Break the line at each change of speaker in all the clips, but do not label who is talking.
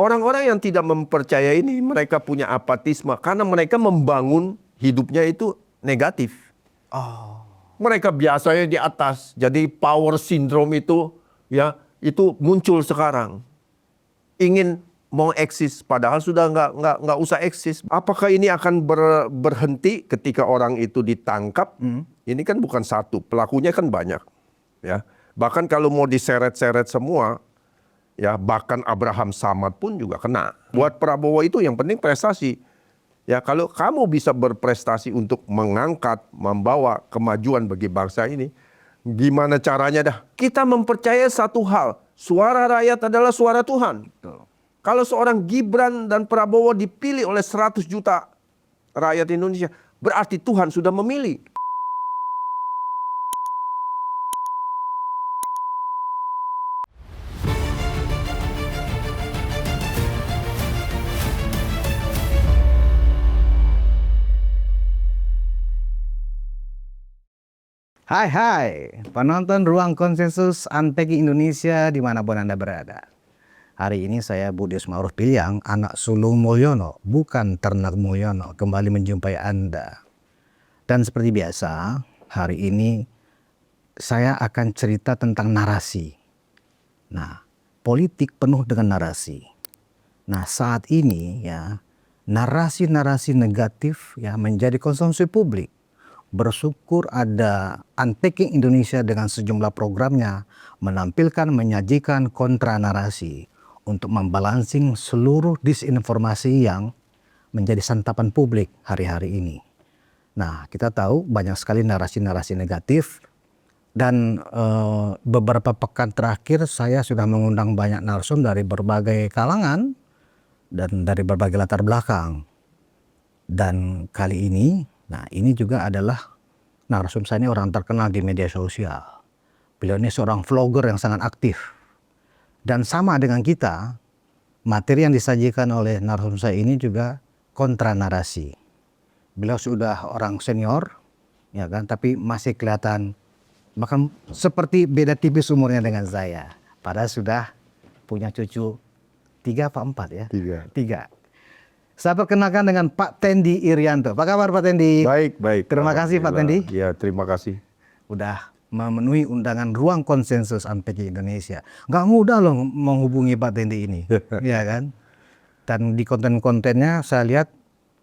Orang-orang yang tidak mempercayai ini, mereka punya apatisme karena mereka membangun hidupnya itu negatif. Mereka biasanya di atas, jadi power syndrome itu ya itu muncul sekarang. Ingin mau eksis, padahal sudah nggak usah eksis. Apakah ini akan berhenti ketika orang itu ditangkap? Ini kan bukan satu, pelakunya kan banyak. Ya, bahkan kalau mau diseret-seret semua, ya bahkan Abraham Samad pun juga kena. Buat Prabowo itu yang penting prestasi. Ya kalau kamu bisa berprestasi untuk mengangkat, membawa kemajuan bagi bangsa ini, gimana caranya dah? Kita mempercayai satu hal, suara rakyat adalah suara Tuhan. Kalau seorang Gibran dan Prabowo dipilih oleh 100 juta rakyat Indonesia, berarti Tuhan sudah memilih.
Hai, penonton Ruang Konsensus Anpeki Indonesia dimanapun Anda berada. Hari ini saya Budi Ismauruf Piliang, anak sulung Mulyono, bukan ternak Mulyono, kembali menjumpai Anda. Dan seperti biasa, hari ini saya akan cerita tentang narasi. Nah, politik penuh dengan narasi. Nah, saat ini ya, narasi-narasi negatif ya menjadi konsumsi publik. Bersyukur ada Unpacking Indonesia dengan sejumlah programnya menampilkan, menyajikan kontra narasi untuk membalansing seluruh disinformasi yang menjadi santapan publik hari-hari ini. Nah, kita tahu banyak sekali narasi-narasi negatif dan beberapa pekan terakhir saya sudah mengundang banyak narasumber dari berbagai kalangan dan dari berbagai latar belakang. Dan kali ini, nah ini juga adalah narasumber saya ini orang terkenal di media sosial. Beliau ini seorang vlogger yang sangat aktif. Dan sama dengan kita, materi yang disajikan oleh narasumber saya ini juga kontra narasi. Beliau sudah orang senior, ya kan, tapi masih kelihatan bahkan seperti beda tipis umurnya dengan saya. Padahal sudah punya cucu 3 apa 4 ya? 3. Saya perkenalkan dengan Pak Tendi Irianto. Apa kabar Pak Tendi?
Baik.
Terima kasih Pak Tendi.
Ya, terima kasih.
Udah memenuhi undangan Ruang Konsensus Unpacking Indonesia. Nggak mudah loh menghubungi Pak Tendi ini. Ya kan? Dan di konten-kontennya saya lihat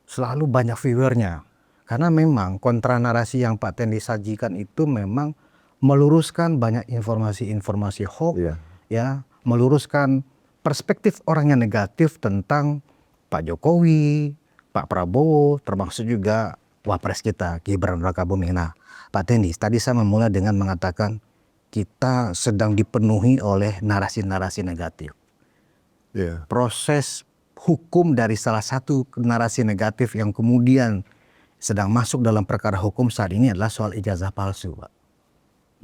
selalu banyak viewernya. Karena memang kontra narasi yang Pak Tendi sajikan itu memang meluruskan banyak informasi-informasi hoax. Ya, meluruskan perspektif orang yang negatif tentang Pak Jokowi, Pak Prabowo, termasuk juga wapres kita, Gibran Rakabuming. Nah, Pak Tendi, tadi saya memulai dengan mengatakan kita sedang dipenuhi oleh narasi-narasi negatif. Proses hukum dari salah satu narasi negatif yang kemudian sedang masuk dalam perkara hukum saat ini adalah soal ijazah palsu, Pak.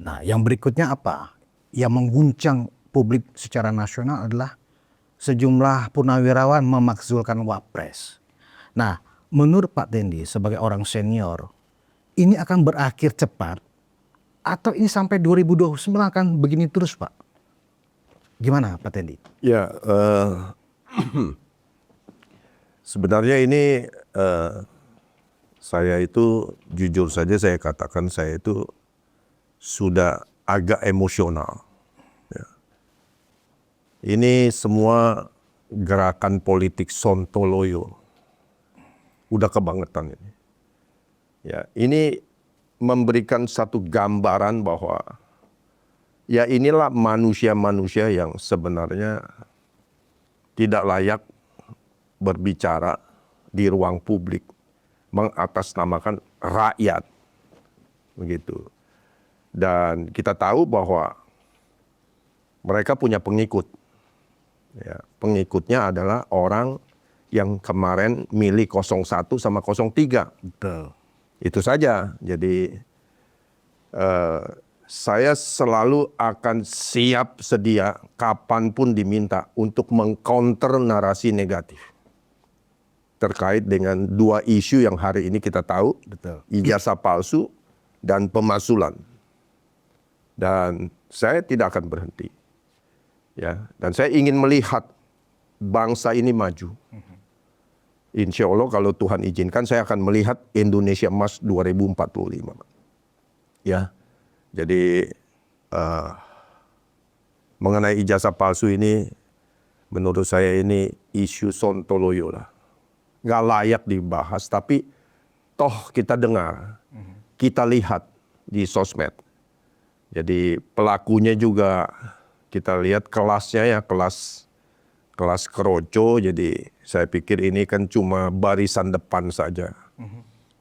Nah, yang berikutnya apa? Yang mengguncang publik secara nasional adalah sejumlah purnawirawan memakzulkan wapres. Nah, menurut Pak Tendi sebagai orang senior, ini akan berakhir cepat atau ini sampai 2029 akan begini terus, Pak? Gimana Pak Tendi?
Ya, sebenarnya ini saya itu jujur saja saya katakan saya itu sudah agak emosional. Ini semua gerakan politik sontoloyo. Udah kebangetan ini. Ya, ini memberikan satu gambaran bahwa ya inilah manusia-manusia yang sebenarnya tidak layak berbicara di ruang publik, mengatasnamakan rakyat. Begitu. Dan kita tahu bahwa mereka punya pengikut. Ya, pengikutnya adalah orang yang kemarin milih 01 sama 03.
Betul.
Itu saja. Jadi saya selalu akan siap sedia kapanpun diminta untuk mengcounter narasi negatif. Terkait dengan dua isu yang hari ini kita tahu.
Betul.
Ijazah palsu dan pemalsuan. Dan saya tidak akan berhenti. Ya, dan saya ingin melihat bangsa ini maju. Insya Allah kalau Tuhan izinkan saya akan melihat Indonesia Emas 2045. Ya, jadi mengenai ijazah palsu ini, menurut saya ini isu sontoloyo lah. Nggak layak dibahas, tapi toh kita dengar, kita lihat di sosmed. Jadi pelakunya juga kita lihat kelasnya ya, kelas keroco. Jadi saya pikir ini kan cuma barisan depan saja.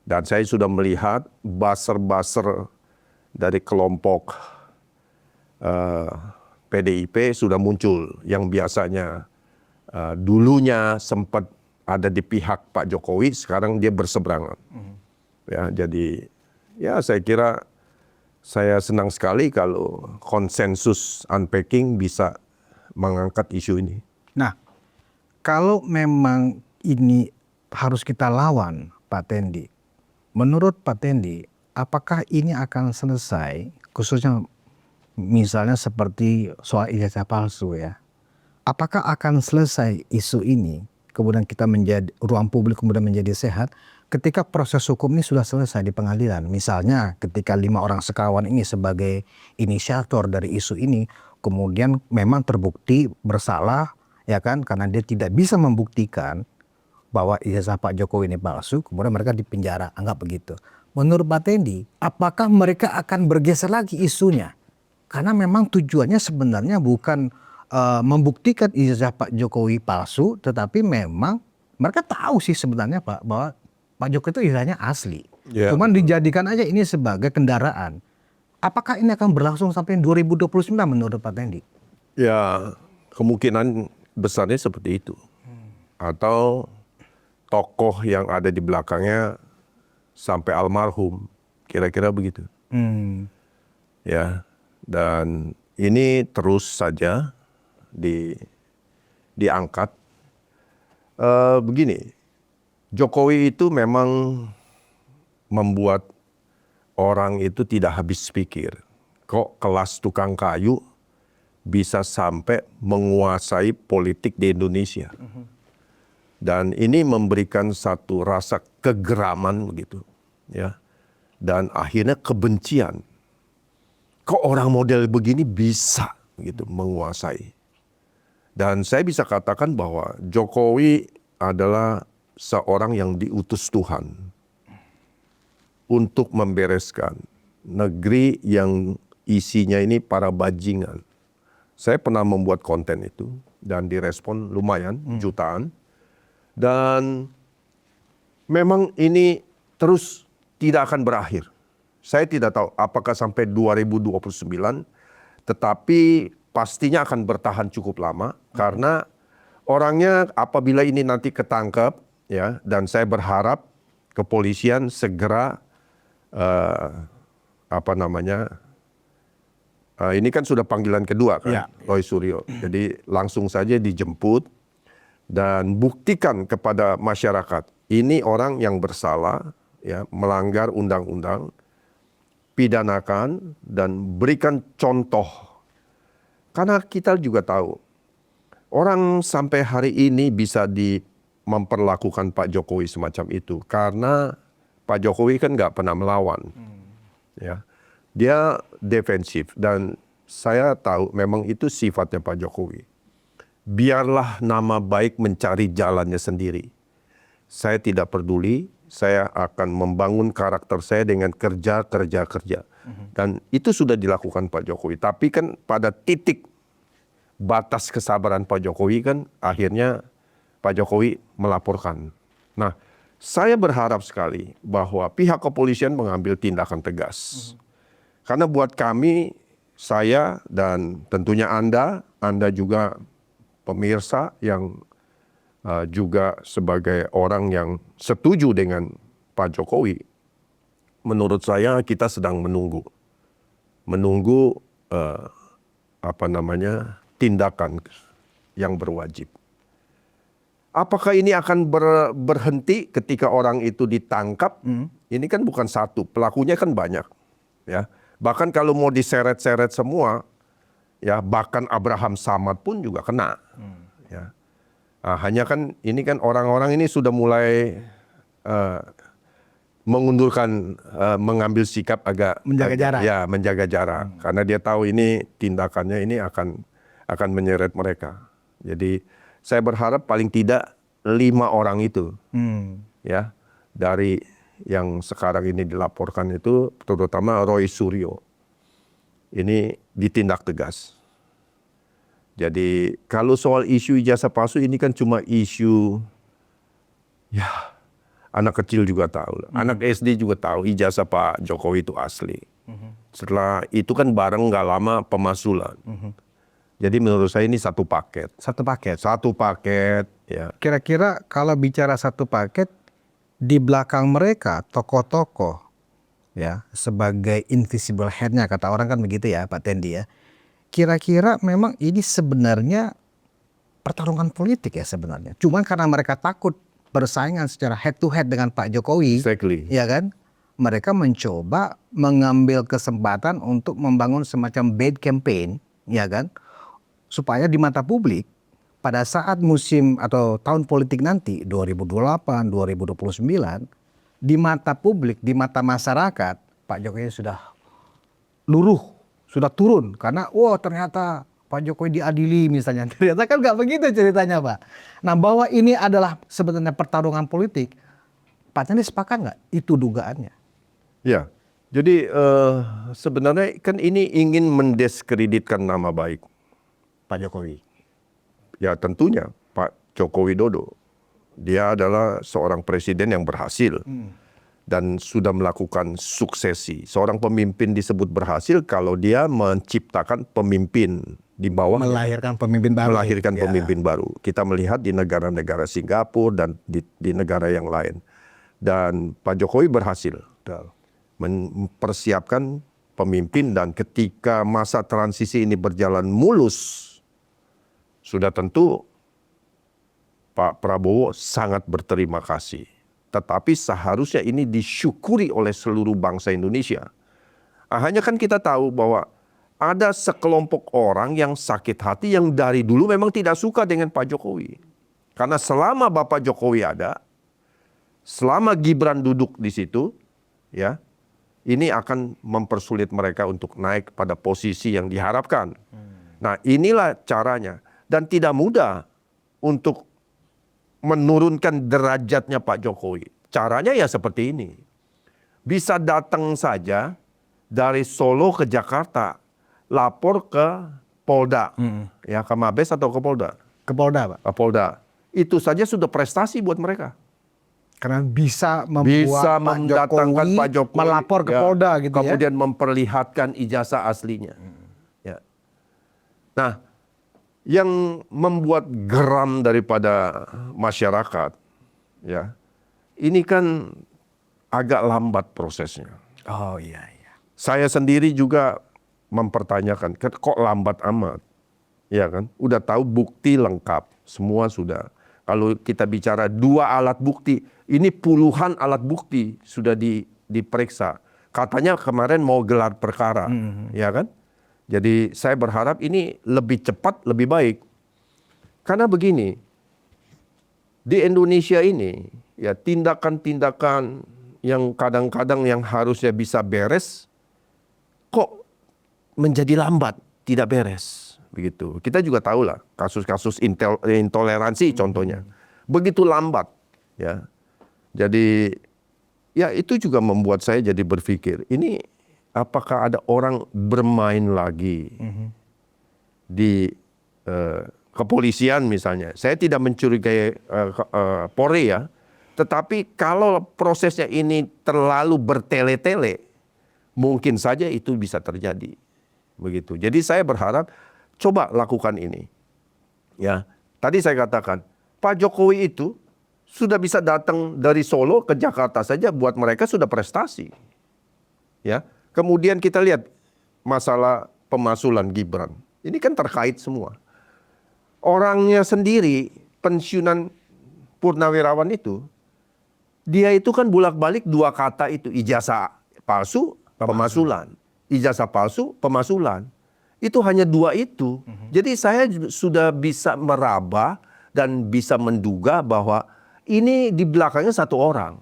Dan saya sudah melihat buzzer-buzzer dari kelompok PDIP sudah muncul, yang biasanya dulunya sempat ada di pihak Pak Jokowi, sekarang dia berseberangan. Ya, jadi ya saya kira saya senang sekali kalau konsensus unpacking bisa mengangkat isu ini.
Nah, kalau memang ini harus kita lawan, Pak Tendi, menurut Pak Tendi, apakah ini akan selesai, khususnya misalnya seperti soal ijazah palsu ya, apakah akan selesai isu ini, kemudian kita menjadi, ruang publik kemudian menjadi sehat, ketika proses hukum ini sudah selesai di pengadilan. Misalnya ketika 5 orang sekawan ini sebagai inisiator dari isu ini, kemudian memang terbukti bersalah, ya kan, karena dia tidak bisa membuktikan bahwa ijazah Pak Jokowi ini palsu, kemudian mereka dipenjara, anggap begitu. Menurut Pak Tendi, apakah mereka akan bergeser lagi isunya? Karena memang tujuannya sebenarnya bukan membuktikan ijazah Pak Jokowi palsu, tetapi memang mereka tahu sih sebenarnya Pak, bahwa Pak Jokowi itu ijazahnya asli.
Ya.
Cuman dijadikan aja ini sebagai kendaraan. Apakah ini akan berlangsung sampai 2029 menurut Pak Tendi?
Ya, kemungkinan besarnya seperti itu. Atau tokoh yang ada di belakangnya sampai almarhum, kira-kira begitu. Ya, dan ini terus saja diangkat. Begini, Jokowi itu memang membuat orang itu tidak habis pikir. Kok kelas tukang kayu bisa sampai menguasai politik di Indonesia. Dan ini memberikan satu rasa kegeraman begitu, ya. Dan akhirnya kebencian. Kok orang model begini bisa gitu menguasai. Dan saya bisa katakan bahwa Jokowi adalah seorang yang diutus Tuhan untuk membereskan negeri yang isinya ini para bajingan. Saya pernah membuat konten itu dan direspon lumayan, jutaan. Dan memang ini terus tidak akan berakhir. Saya tidak tahu apakah sampai 2029, tetapi pastinya akan bertahan cukup lama karena orangnya apabila ini nanti ketangkep, ya, dan saya berharap kepolisian segera ini kan sudah panggilan kedua kan, Roy Suryo. Jadi langsung saja dijemput dan buktikan kepada masyarakat ini orang yang bersalah, ya, melanggar undang-undang, pidanakan dan berikan contoh. Karena kita juga tahu orang sampai hari ini bisa memperlakukan Pak Jokowi semacam itu karena Pak Jokowi kan nggak pernah melawan, ya. Dia defensif dan saya tahu memang itu sifatnya Pak Jokowi. Biarlah nama baik mencari jalannya sendiri. Saya tidak peduli, saya akan membangun karakter saya dengan kerja. Dan itu sudah dilakukan Pak Jokowi. Tapi kan pada titik batas kesabaran Pak Jokowi kan akhirnya Pak Jokowi melaporkan. Nah, saya berharap sekali bahwa pihak kepolisian mengambil tindakan tegas. Karena buat kami, saya dan tentunya Anda juga pemirsa yang juga sebagai orang yang setuju dengan Pak Jokowi, menurut saya kita sedang menunggu tindakan yang berwajib. Apakah ini akan berhenti ketika orang itu ditangkap? Ini kan bukan satu, pelakunya kan banyak, ya. Bahkan kalau mau diseret-seret semua, ya, bahkan Abraham Samad pun juga kena, ya. Hanya kan ini kan orang-orang ini sudah mulai mengundurkan, mengambil sikap agak
Menjaga jarak.
Ya, menjaga jarak. Karena dia tahu ini tindakannya ini akan menyeret mereka. Jadi saya berharap paling tidak 5 orang itu, ya, dari yang sekarang ini dilaporkan itu, terutama Roy Suryo, ini ditindak tegas. Jadi kalau soal isu ijazah palsu ini kan cuma isu, ya anak kecil juga tahu, anak SD juga tahu ijazah Pak Jokowi itu asli. Setelah itu kan bareng nggak lama pemaksulan. Jadi menurut saya ini satu paket.
Satu paket.
Satu paket, ya.
Kira-kira kalau bicara satu paket, di belakang mereka tokoh-tokoh ya sebagai invisible hand-nya kata orang kan begitu ya Pak Tendi ya. Kira-kira memang ini sebenarnya pertarungan politik ya sebenarnya. Cuma karena mereka takut bersaingan secara head to head dengan Pak Jokowi,
Exactly.
ya kan? Mereka mencoba mengambil kesempatan untuk membangun semacam bait campaign, ya kan? Supaya di mata publik pada saat musim atau tahun politik nanti 2028, 2029 di mata publik, di mata masyarakat Pak Jokowi sudah luruh, sudah turun karena wah ternyata Pak Jokowi diadili misalnya. Ternyata kan nggak begitu ceritanya Pak. Nah bahwa ini adalah sebenarnya pertarungan politik, Pak Tendi sepakat nggak itu dugaannya?
Ya, jadi sebenarnya kan ini ingin mendiskreditkan nama baik
Pak Jokowi.
Ya tentunya Pak Joko Widodo. Dia adalah seorang presiden yang berhasil dan sudah melakukan suksesi. Seorang pemimpin disebut berhasil kalau dia menciptakan pemimpin di bawah.
Melahirkan pemimpin baru.
Melahirkan pemimpin baru. Kita melihat di negara-negara Singapura dan di negara yang lain. Dan Pak Jokowi berhasil mempersiapkan pemimpin dan ketika masa transisi ini berjalan mulus, sudah tentu Pak Prabowo sangat berterima kasih. Tetapi seharusnya ini disyukuri oleh seluruh bangsa Indonesia. Hanya kan kita tahu bahwa ada sekelompok orang yang sakit hati yang dari dulu memang tidak suka dengan Pak Jokowi. Karena selama Bapak Jokowi ada, selama Gibran duduk di situ, ya, ini akan mempersulit mereka untuk naik pada posisi yang diharapkan. Nah, inilah caranya. Dan tidak mudah untuk menurunkan derajatnya Pak Jokowi. Caranya ya seperti ini. Bisa datang saja dari Solo ke Jakarta, lapor ke Polda, ya ke Mabes atau ke Polda?
Ke Polda Pak.
Ke Polda. Itu saja sudah prestasi buat mereka.
Karena bisa membuat
Bisa
Pak
mendatangkan
Jokowi
Pak Jokowi
melapor ke Polda gitu
kemudian memperlihatkan ijazah aslinya. Ya. Nah, yang membuat geram daripada masyarakat, ya, ini kan agak lambat prosesnya.
Oh iya.
Saya sendiri juga mempertanyakan, kok lambat amat, ya kan? Udah tahu bukti lengkap, semua sudah. Kalau kita bicara 2 alat bukti, ini puluhan alat bukti sudah diperiksa. Katanya kemarin mau gelar perkara, ya kan? Jadi saya berharap ini lebih cepat, lebih baik. Karena begini, di Indonesia ini ya tindakan-tindakan yang kadang-kadang yang harusnya bisa beres, kok menjadi lambat, tidak beres. Begitu. Kita juga tahu lah kasus-kasus intoleransi contohnya. Begitu lambat. Ya. Jadi ya itu juga membuat saya jadi berpikir, ini apakah ada orang bermain lagi di kepolisian misalnya. Saya tidak mencurigai Polri ya. Tetapi kalau prosesnya ini terlalu bertele-tele, mungkin saja itu bisa terjadi. Begitu. Jadi saya berharap coba lakukan ini. Ya. Tadi saya katakan, Pak Jokowi itu sudah bisa datang dari Solo ke Jakarta saja buat mereka sudah prestasi. Ya. Kemudian kita lihat masalah pemaksulan Gibran. Ini kan terkait semua. Orangnya sendiri, pensiunan purnawirawan itu, dia itu kan bolak-balik 2 kata itu, ijazah palsu, pemaksulan. Ijazah palsu, pemaksulan. Itu hanya 2 itu. Jadi saya sudah bisa meraba dan bisa menduga bahwa ini di belakangnya satu orang.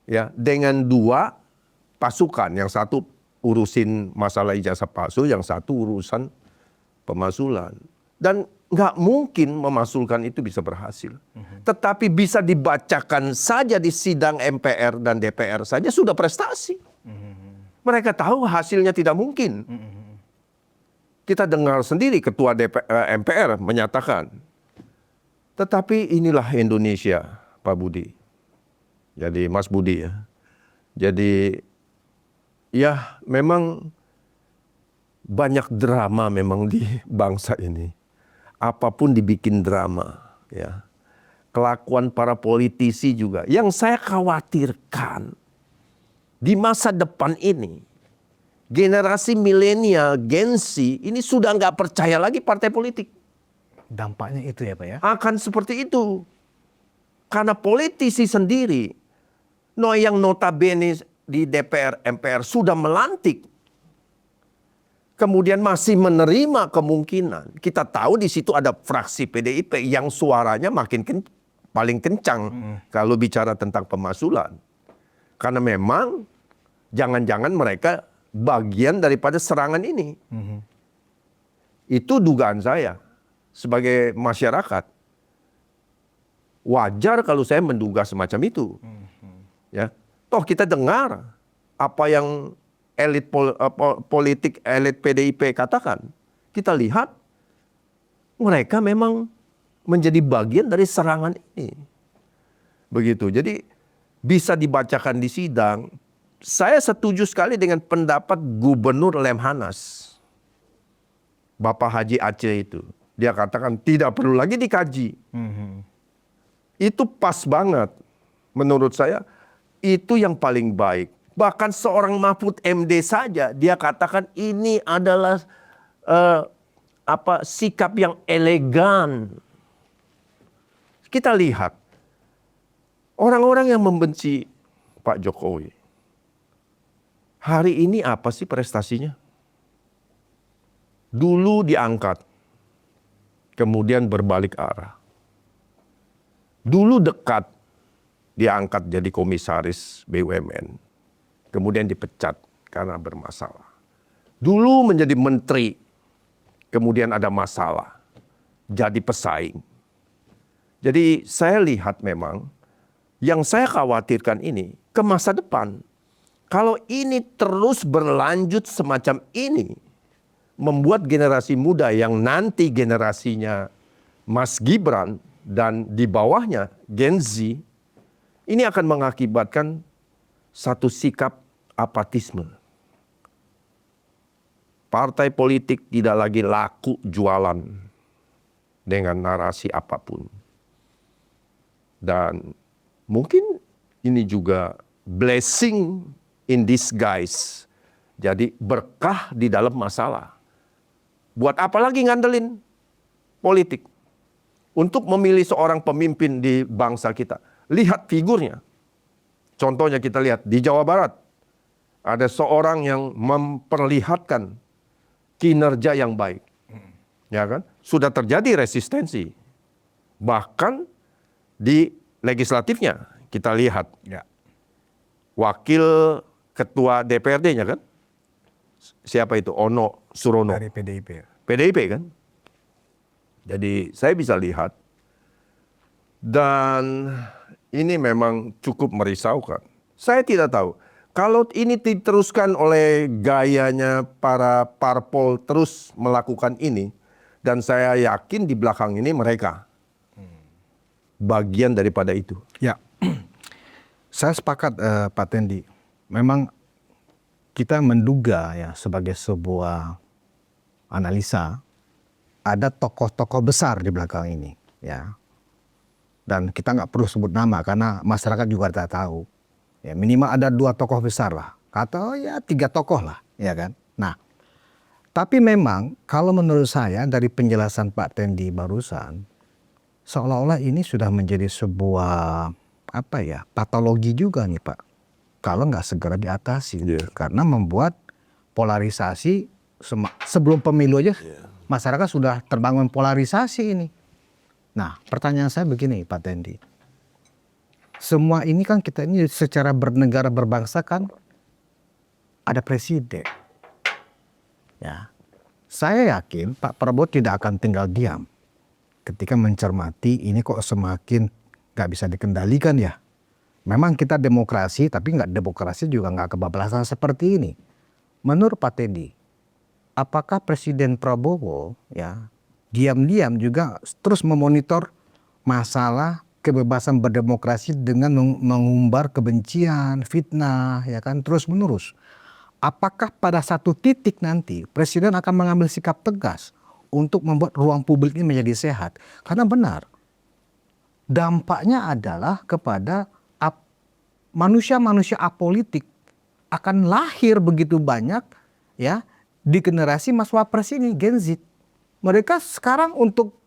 Ya, dengan 2 pasukan, yang satu urusin masalah ijazah palsu, yang satu urusan pemasulan. Dan nggak mungkin memasulkan itu bisa berhasil. Tetapi bisa dibacakan saja di sidang MPR dan DPR saja sudah prestasi. Mereka tahu hasilnya tidak mungkin. Kita dengar sendiri ketua MPR menyatakan. Tetapi inilah Indonesia, Pak Budi. Jadi Mas Budi ya. Jadi ya memang banyak drama memang di bangsa ini. Apapun dibikin drama, ya. Kelakuan para politisi juga. Yang saya khawatirkan di masa depan ini, generasi milenial, Gen Z ini sudah nggak percaya lagi partai politik.
Dampaknya itu ya Pak ya?
Akan seperti itu. Karena politisi sendiri, yang notabene di DPR, MPR sudah melantik, kemudian masih menerima kemungkinan. Kita tahu di situ ada fraksi PDIP yang suaranya paling kencang kalau bicara tentang pemasulan. Karena memang jangan-jangan mereka bagian daripada serangan ini. Itu dugaan saya sebagai masyarakat. Wajar kalau saya menduga semacam itu. Ya, toh kita dengar apa yang elit politik, elit PDIP katakan. Kita lihat mereka memang menjadi bagian dari serangan ini. Begitu. Jadi bisa dibacakan di sidang. Saya setuju sekali dengan pendapat Gubernur Lemhanas, Bapak Haji Aceh itu. Dia katakan tidak perlu lagi dikaji. Itu pas banget. Menurut saya itu yang paling baik. Bahkan seorang Mahfud MD saja dia katakan ini adalah sikap yang elegan. Kita lihat orang-orang yang membenci Pak Jokowi. Hari ini apa sih prestasinya? Dulu diangkat, kemudian berbalik arah. Dulu dekat, diangkat jadi komisaris BUMN. Kemudian dipecat karena bermasalah. Dulu menjadi menteri, kemudian ada masalah, jadi pesaing. Jadi saya lihat memang, yang saya khawatirkan ini ke masa depan. Kalau ini terus berlanjut semacam ini, membuat generasi muda yang nanti generasinya Mas Gibran dan di bawahnya Gen Z, ini akan mengakibatkan satu sikap apatisme. Partai politik tidak lagi laku jualan dengan narasi apapun. Dan mungkin ini juga blessing in disguise. Jadi berkah di dalam masalah. Buat apa lagi ngandelin politik? Untuk memilih seorang pemimpin di bangsa kita. Lihat figurnya. Contohnya kita lihat di Jawa Barat. Ada seorang yang memperlihatkan kinerja yang baik. Ya kan? Sudah terjadi resistensi. Bahkan di legislatifnya kita lihat.
Ya.
Wakil ketua DPRD-nya kan? Siapa itu? Ono Surono.
Dari PDIP.
PDIP kan? Jadi saya bisa lihat. Dan ini memang cukup merisaukan. Saya tidak tahu. Kalau ini diteruskan oleh gayanya para parpol terus melakukan ini. Dan saya yakin di belakang ini mereka. Bagian daripada itu.
Ya, saya sepakat Pak Tendi. Memang kita menduga ya sebagai sebuah analisa ada tokoh-tokoh besar di belakang ini, ya. Dan kita nggak perlu sebut nama karena masyarakat juga tidak tahu. Ya, minimal ada 2 tokoh besar lah, atau ya 3 tokoh lah, ya kan. Nah, tapi memang kalau menurut saya dari penjelasan Pak Tendi barusan, seolah-olah ini sudah menjadi sebuah patologi juga nih Pak. Kalau nggak segera diatasi, karena membuat polarisasi sebelum pemilu aja masyarakat sudah terbangun polarisasi ini. Nah, pertanyaan saya begini, Pak Tendi. Semua ini kan kita ini secara bernegara berbangsa kan ada presiden. Ya. Saya yakin Pak Prabowo tidak akan tinggal diam ketika mencermati ini kok semakin nggak bisa dikendalikan ya. Memang kita demokrasi, tapi nggak demokrasi juga nggak kebablasan seperti ini. Menurut Pak Tendi, apakah Presiden Prabowo ya diam-diam juga terus memonitor masalah kebebasan berdemokrasi dengan mengumbar kebencian, fitnah, ya kan terus menerus. Apakah pada satu titik nanti Presiden akan mengambil sikap tegas untuk membuat ruang publik ini menjadi sehat? Karena benar, dampaknya adalah kepada manusia-manusia apolitik akan lahir begitu banyak ya di generasi Mas Wapres ini, Gen Z. Mereka sekarang untuk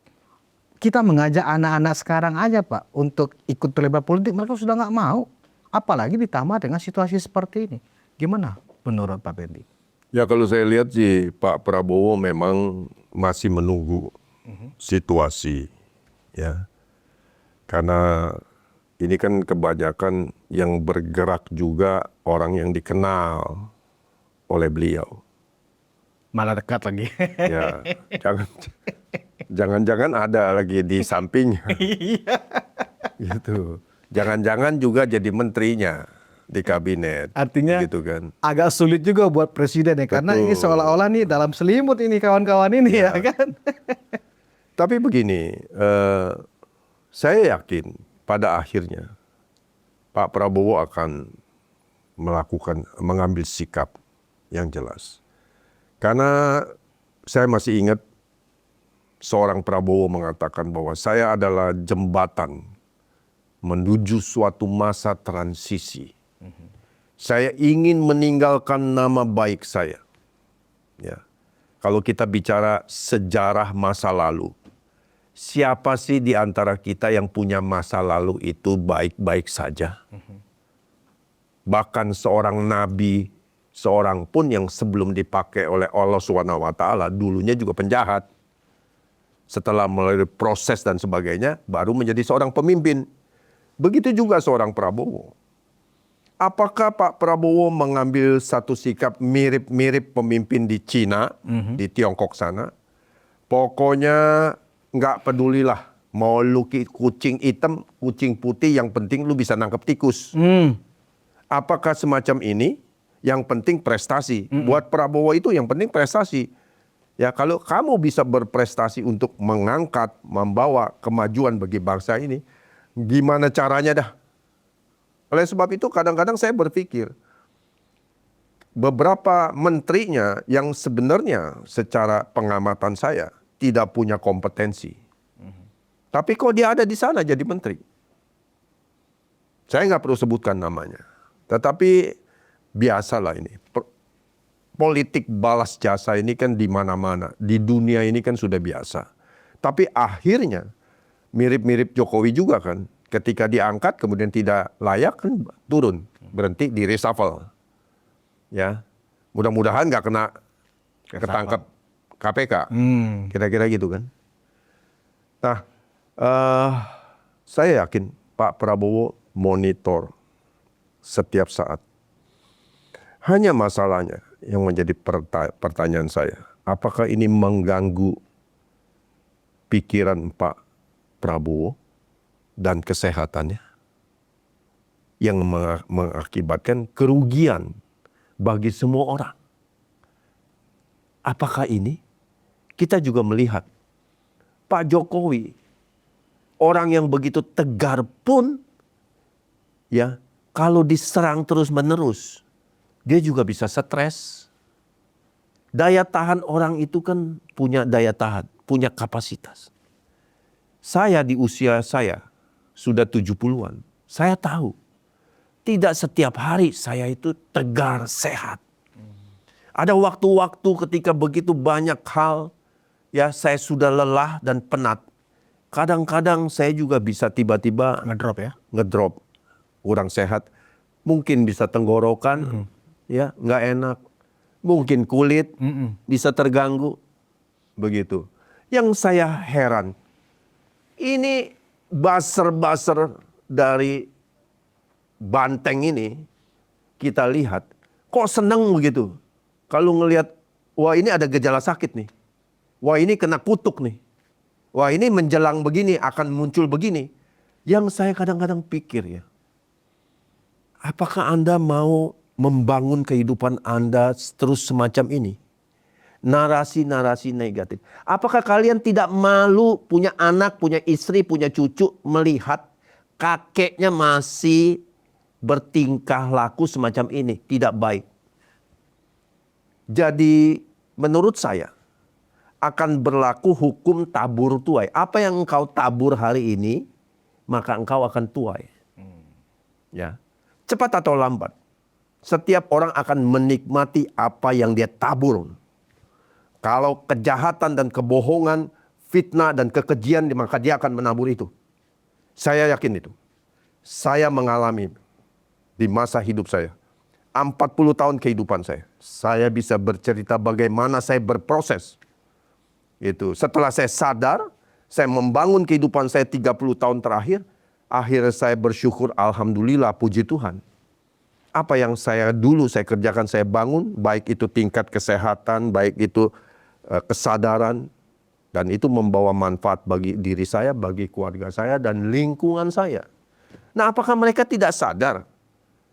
kita mengajak anak-anak sekarang aja Pak untuk ikut terlibat politik, mereka sudah nggak mau. Apalagi ditambah dengan situasi seperti ini. Gimana menurut Pak Pendi?
Ya kalau saya lihat sih Pak Prabowo memang masih menunggu situasi ya. Karena ini kan kebanyakan yang bergerak juga orang yang dikenal oleh beliau.
Malah dekat lagi.
Ya, jangan-jangan ada lagi di sampingnya. Gitu. Jangan-jangan juga jadi menterinya di kabinet.
Artinya
gitu kan.
agak sulit juga buat presiden ya. Karena ini seolah-olah nih dalam selimut ini kawan-kawan ini ya kan.
Tapi begini, saya yakin pada akhirnya Pak Prabowo akan mengambil sikap yang jelas. Karena saya masih ingat seorang Prabowo mengatakan bahwa saya adalah jembatan menuju suatu masa transisi. Saya ingin meninggalkan nama baik saya. Ya. Kalau kita bicara sejarah masa lalu, siapa sih di antara kita yang punya masa lalu itu baik-baik saja? Bahkan seorang nabi, seorang pun yang sebelum dipakai oleh Allah SWT, dulunya juga penjahat. Setelah melalui proses dan sebagainya, baru menjadi seorang pemimpin. Begitu juga seorang Prabowo. Apakah Pak Prabowo mengambil satu sikap mirip-mirip pemimpin di Cina, di Tiongkok sana? Pokoknya nggak pedulilah, mau lu kucing hitam, kucing putih, yang penting lu bisa nangkep tikus. Apakah semacam ini? Yang penting prestasi. Buat Prabowo itu yang penting prestasi. Ya kalau kamu bisa berprestasi untuk mengangkat, membawa kemajuan bagi bangsa ini, gimana caranya dah? Oleh sebab itu kadang-kadang saya berpikir, beberapa menterinya yang sebenarnya secara pengamatan saya tidak punya kompetensi. Tapi kok dia ada di sana jadi menteri? Saya nggak perlu sebutkan namanya. Tetapi biasalah ini. Politik balas jasa ini kan di mana-mana. Di dunia ini kan sudah biasa. Tapi akhirnya mirip-mirip Jokowi juga kan. Ketika diangkat kemudian tidak layak kan turun. Berhenti di reshuffle. Ya. Mudah-mudahan nggak kena ketangkep KPK. Kira-kira gitu kan. Nah, saya yakin Pak Prabowo monitor setiap saat. Hanya masalahnya yang menjadi pertanyaan saya, apakah ini mengganggu pikiran Pak Prabowo dan kesehatannya yang mengakibatkan kerugian bagi semua orang? Apakah ini? Kita juga melihat Pak Jokowi, orang yang begitu tegar pun, ya kalau diserang terus-menerus, dia juga bisa stres. Daya tahan orang itu kan punya daya tahan, punya kapasitas. Saya di usia saya sudah 70-an, saya tahu tidak setiap hari saya itu tegar, sehat. Ada waktu-waktu ketika begitu banyak hal, ya saya sudah lelah dan penat. Kadang-kadang saya juga bisa tiba-tiba ngedrop, kurang sehat. Mungkin bisa tenggorokan, ya nggak enak. Mungkin kulit bisa terganggu. Begitu. Yang saya heran, ini buzzer-buzzer dari Banteng ini kita lihat, kok senang begitu. Kalau ngelihat, wah ini ada gejala sakit nih. Wah ini kena kutuk nih. Wah ini menjelang begini, akan muncul begini. Yang saya kadang-kadang pikir ya, apakah Anda mau membangun kehidupan Anda terus semacam ini? Narasi-narasi negatif. Apakah kalian tidak malu punya anak, punya istri, punya cucu melihat kakeknya masih bertingkah laku semacam ini? Tidak baik. Jadi menurut saya akan berlaku hukum tabur tuai. Apa yang engkau tabur hari ini, maka engkau akan tuai. Ya. Cepat atau lambat, setiap orang akan menikmati apa yang dia tabur. Kalau kejahatan dan kebohongan, fitnah dan kekejian, maka dia akan menabur itu. Saya yakin itu. Saya mengalami di masa hidup saya. 40 tahun kehidupan saya. Saya bisa bercerita bagaimana saya berproses. Itu. Setelah saya sadar, saya membangun kehidupan saya 30 tahun terakhir. Akhirnya saya bersyukur, alhamdulillah, puji Tuhan. Apa yang saya kerjakan, saya bangun. Baik itu tingkat kesehatan, baik itu kesadaran, dan itu membawa manfaat bagi diri saya, bagi keluarga saya, dan lingkungan saya. Nah, apakah mereka tidak sadar?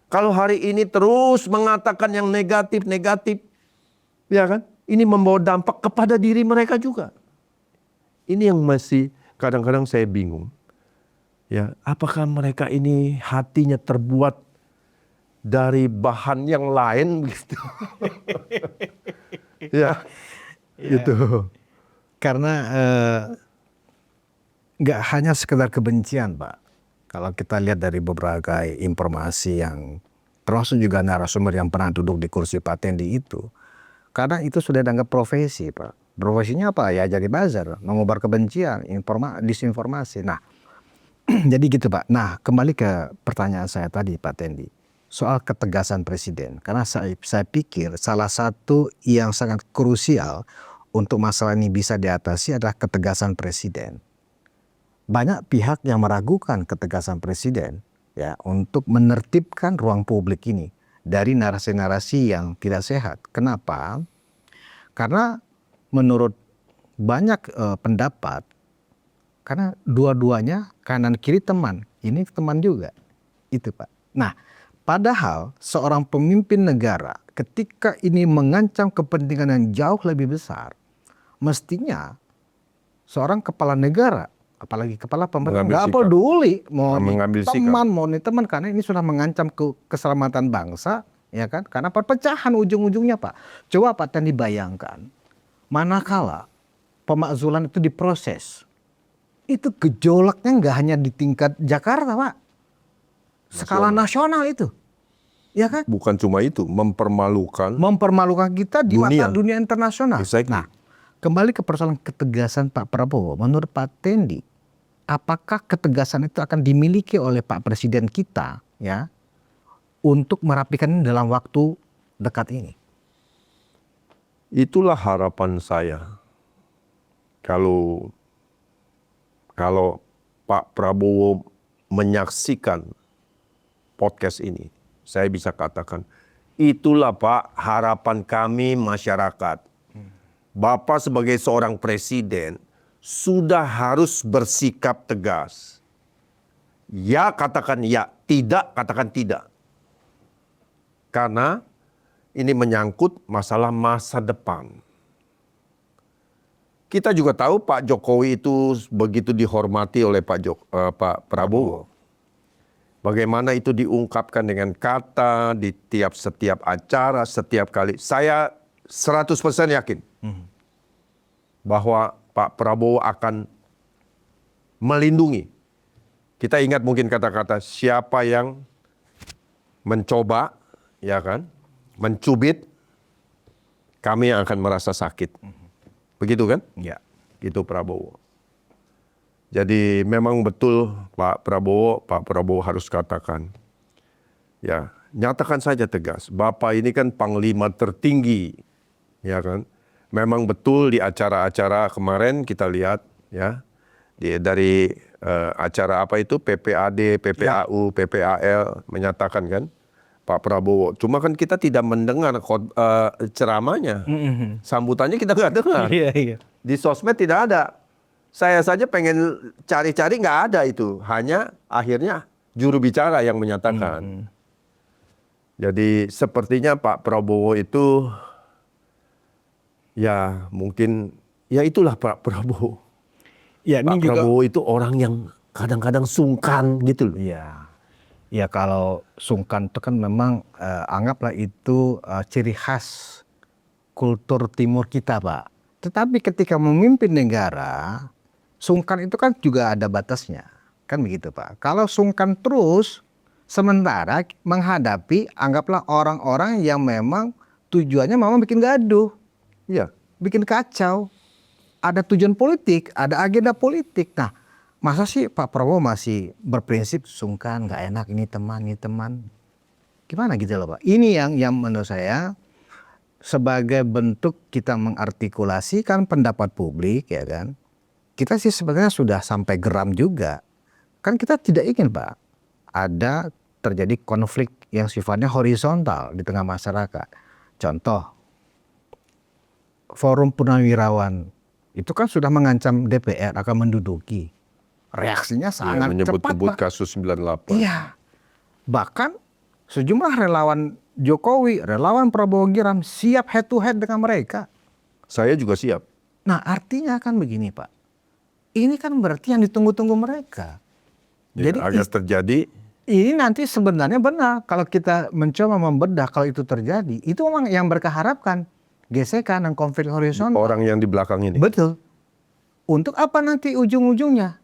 Kalau hari ini terus mengatakan yang negatif-negatif, ya kan? Ini membawa dampak kepada diri mereka juga. Ini yang masih kadang-kadang saya bingung. Ya, apakah mereka ini hatinya terbuat dari bahan yang lain begitu? Ya. Gitu.
Karena nggak hanya sekedar kebencian, Pak. Kalau kita lihat dari beberapa informasi yang termasuk juga narasumber yang pernah duduk di kursi Pak Tendi itu, karena itu sudah dianggap profesi, Pak. Profesinya apa? Ya jadi buzzer, mengobar kebencian, disinformasi. Nah, jadi gitu, Pak. Nah, kembali ke pertanyaan saya tadi, Pak Tendi, soal ketegasan presiden. Karena saya pikir salah satu yang sangat krusial untuk masalah ini bisa diatasi adalah ketegasan presiden. Banyak pihak yang meragukan ketegasan presiden ya untuk menertibkan ruang publik ini dari narasi-narasi yang tidak sehat. Kenapa? Karena menurut banyak pendapat, karena dua-duanya kanan kiri teman, ini teman juga, itu Pak. Nah, padahal seorang pemimpin negara ketika ini mengancam kepentingan yang jauh lebih besar, mestinya seorang kepala negara, apalagi kepala pemerintah, nggak peduli mau teman mau teman, karena ini sudah mengancam keselamatan bangsa, ya kan? Karena perpecahan ujung-ujungnya, Pak. Coba Pak Tendi bayangkan, manakala pemakzulan itu diproses, itu gejolaknya nggak hanya di tingkat Jakarta, Pak, skala nasional itu. Ya kan?
Bukan cuma itu, mempermalukan
kita di mata dunia internasional.
Exactly.
Nah, kembali ke persoalan ketegasan Pak Prabowo, menurut Pak Tendi, apakah ketegasan itu akan dimiliki oleh Pak Presiden kita ya untuk merapikan ini dalam waktu dekat ini?
Itulah harapan saya. Kalau Pak Prabowo menyaksikan podcast ini, saya bisa katakan, itulah Pak harapan kami masyarakat. Bapak sebagai seorang presiden sudah harus bersikap tegas. Ya katakan ya, tidak katakan tidak. Karena ini menyangkut masalah masa depan. Kita juga tahu Pak Jokowi itu begitu dihormati oleh Pak Prabowo. Bagaimana itu diungkapkan dengan kata di setiap acara, setiap kali. Saya 100% yakin bahwa Pak Prabowo akan melindungi. Kita ingat mungkin kata-kata siapa yang mencoba, ya kan, mencubit, kami yang akan merasa sakit. Begitu kan?
Ya.
Gitu Prabowo. Jadi memang betul Pak Prabowo harus katakan, ya nyatakan saja tegas. Bapak ini kan panglima tertinggi, ya kan? memang betul di acara-acara kemarin kita lihat ya dari acara apa itu PPAD, PPAU, PPAL menyatakan kan Pak Prabowo. Cuma kan kita tidak mendengar ceramahnya, sambutannya kita nggak dengar.
Iya.
Di sosmed tidak ada. Saya saja pengen cari-cari nggak ada itu. Hanya akhirnya juru bicara yang menyatakan. Jadi sepertinya Pak Prabowo itu ya mungkin ya itulah Pak Prabowo.
Ya,
Pak Prabowo itu orang yang kadang-kadang sungkan gitu loh.
Iya. Ya kalau sungkan itu kan memang anggaplah itu ciri khas kultur timur kita, Pak. Tetapi ketika memimpin negara, sungkan itu kan juga ada batasnya. Kan begitu, Pak. Kalau sungkan terus, sementara menghadapi anggaplah orang-orang yang memang tujuannya memang bikin gaduh,
Iya.
bikin kacau. Ada tujuan politik, ada agenda politik. Nah, masa sih Pak Prabowo masih berprinsip sungkan, nggak enak ini teman. Gimana gitu loh, Pak? Ini yang menurut saya sebagai bentuk kita mengartikulasikan pendapat publik, ya kan? Kita sih sebenarnya sudah sampai geram juga. Kan kita tidak ingin, Pak, ada terjadi konflik yang sifatnya horizontal di tengah masyarakat. Contoh, Forum Purnawirawan itu kan sudah mengancam DPR akan menduduki. Reaksinya sangat cepat,
menyebut-nyebut
Pak.
kasus 98.
Iya. Bahkan sejumlah relawan Jokowi, relawan Prabowo Giram siap head to head dengan mereka.
Saya juga siap.
Nah, artinya kan begini, Pak. Ini kan berarti yang ditunggu-tunggu mereka.
Ya,
Jadi
agar terjadi
ini nanti sebenarnya benar kalau kita mencoba membedah kalau itu terjadi, itu memang yang mereka harapkan, gesekan dan konflik horizontal.
orang yang di belakang ini.
Betul. Untuk apa nanti ujung-ujungnya?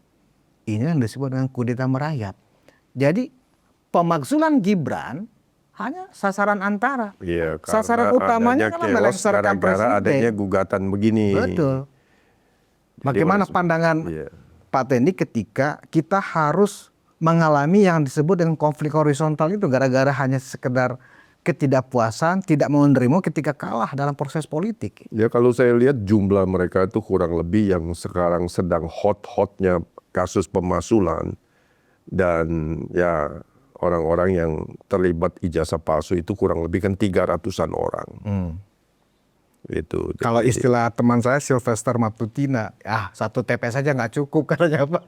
Ini yang disebut dengan kudeta merayap. Jadi pemakzulan Gibran hanya sasaran antara.
Iya, karena
Sasaran utamanya
adanya
kan
chaos
melengsarkan
gara-gara adanya
presiden.
gugatan begini.
Betul. Bagaimana pandangan
Iya.
Pak Tendi ketika kita harus mengalami yang disebut dengan konflik horizontal itu gara-gara hanya sekedar ketidakpuasan, tidak mau menerima ketika kalah dalam proses politik.
Ya kalau saya lihat jumlah mereka itu kurang lebih yang sekarang sedang hot-hotnya kasus pemakzulan dan ya orang-orang yang terlibat ijazah palsu itu kurang lebih kan 300-an orang. Itu.
Kalau istilah teman saya Sylvester Matutina, satu TPS saja nggak cukup katanya, Pak.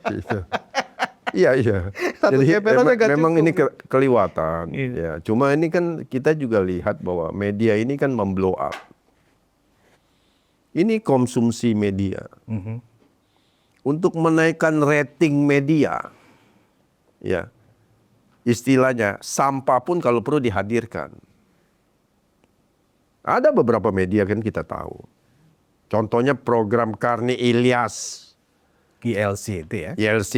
Iya.
Satu
Jadi
TPS aja nggak
memang
cukup.
ini keliwatan.
Iya.
Ya, cuma ini kan kita juga lihat bahwa media ini kan memblow up. Ini konsumsi media. Untuk menaikkan rating media, ya istilahnya sampah pun kalau perlu dihadirkan. Ada beberapa media kan kita tahu. Contohnya program Karni Ilyas.
GLC itu ya.
YLC.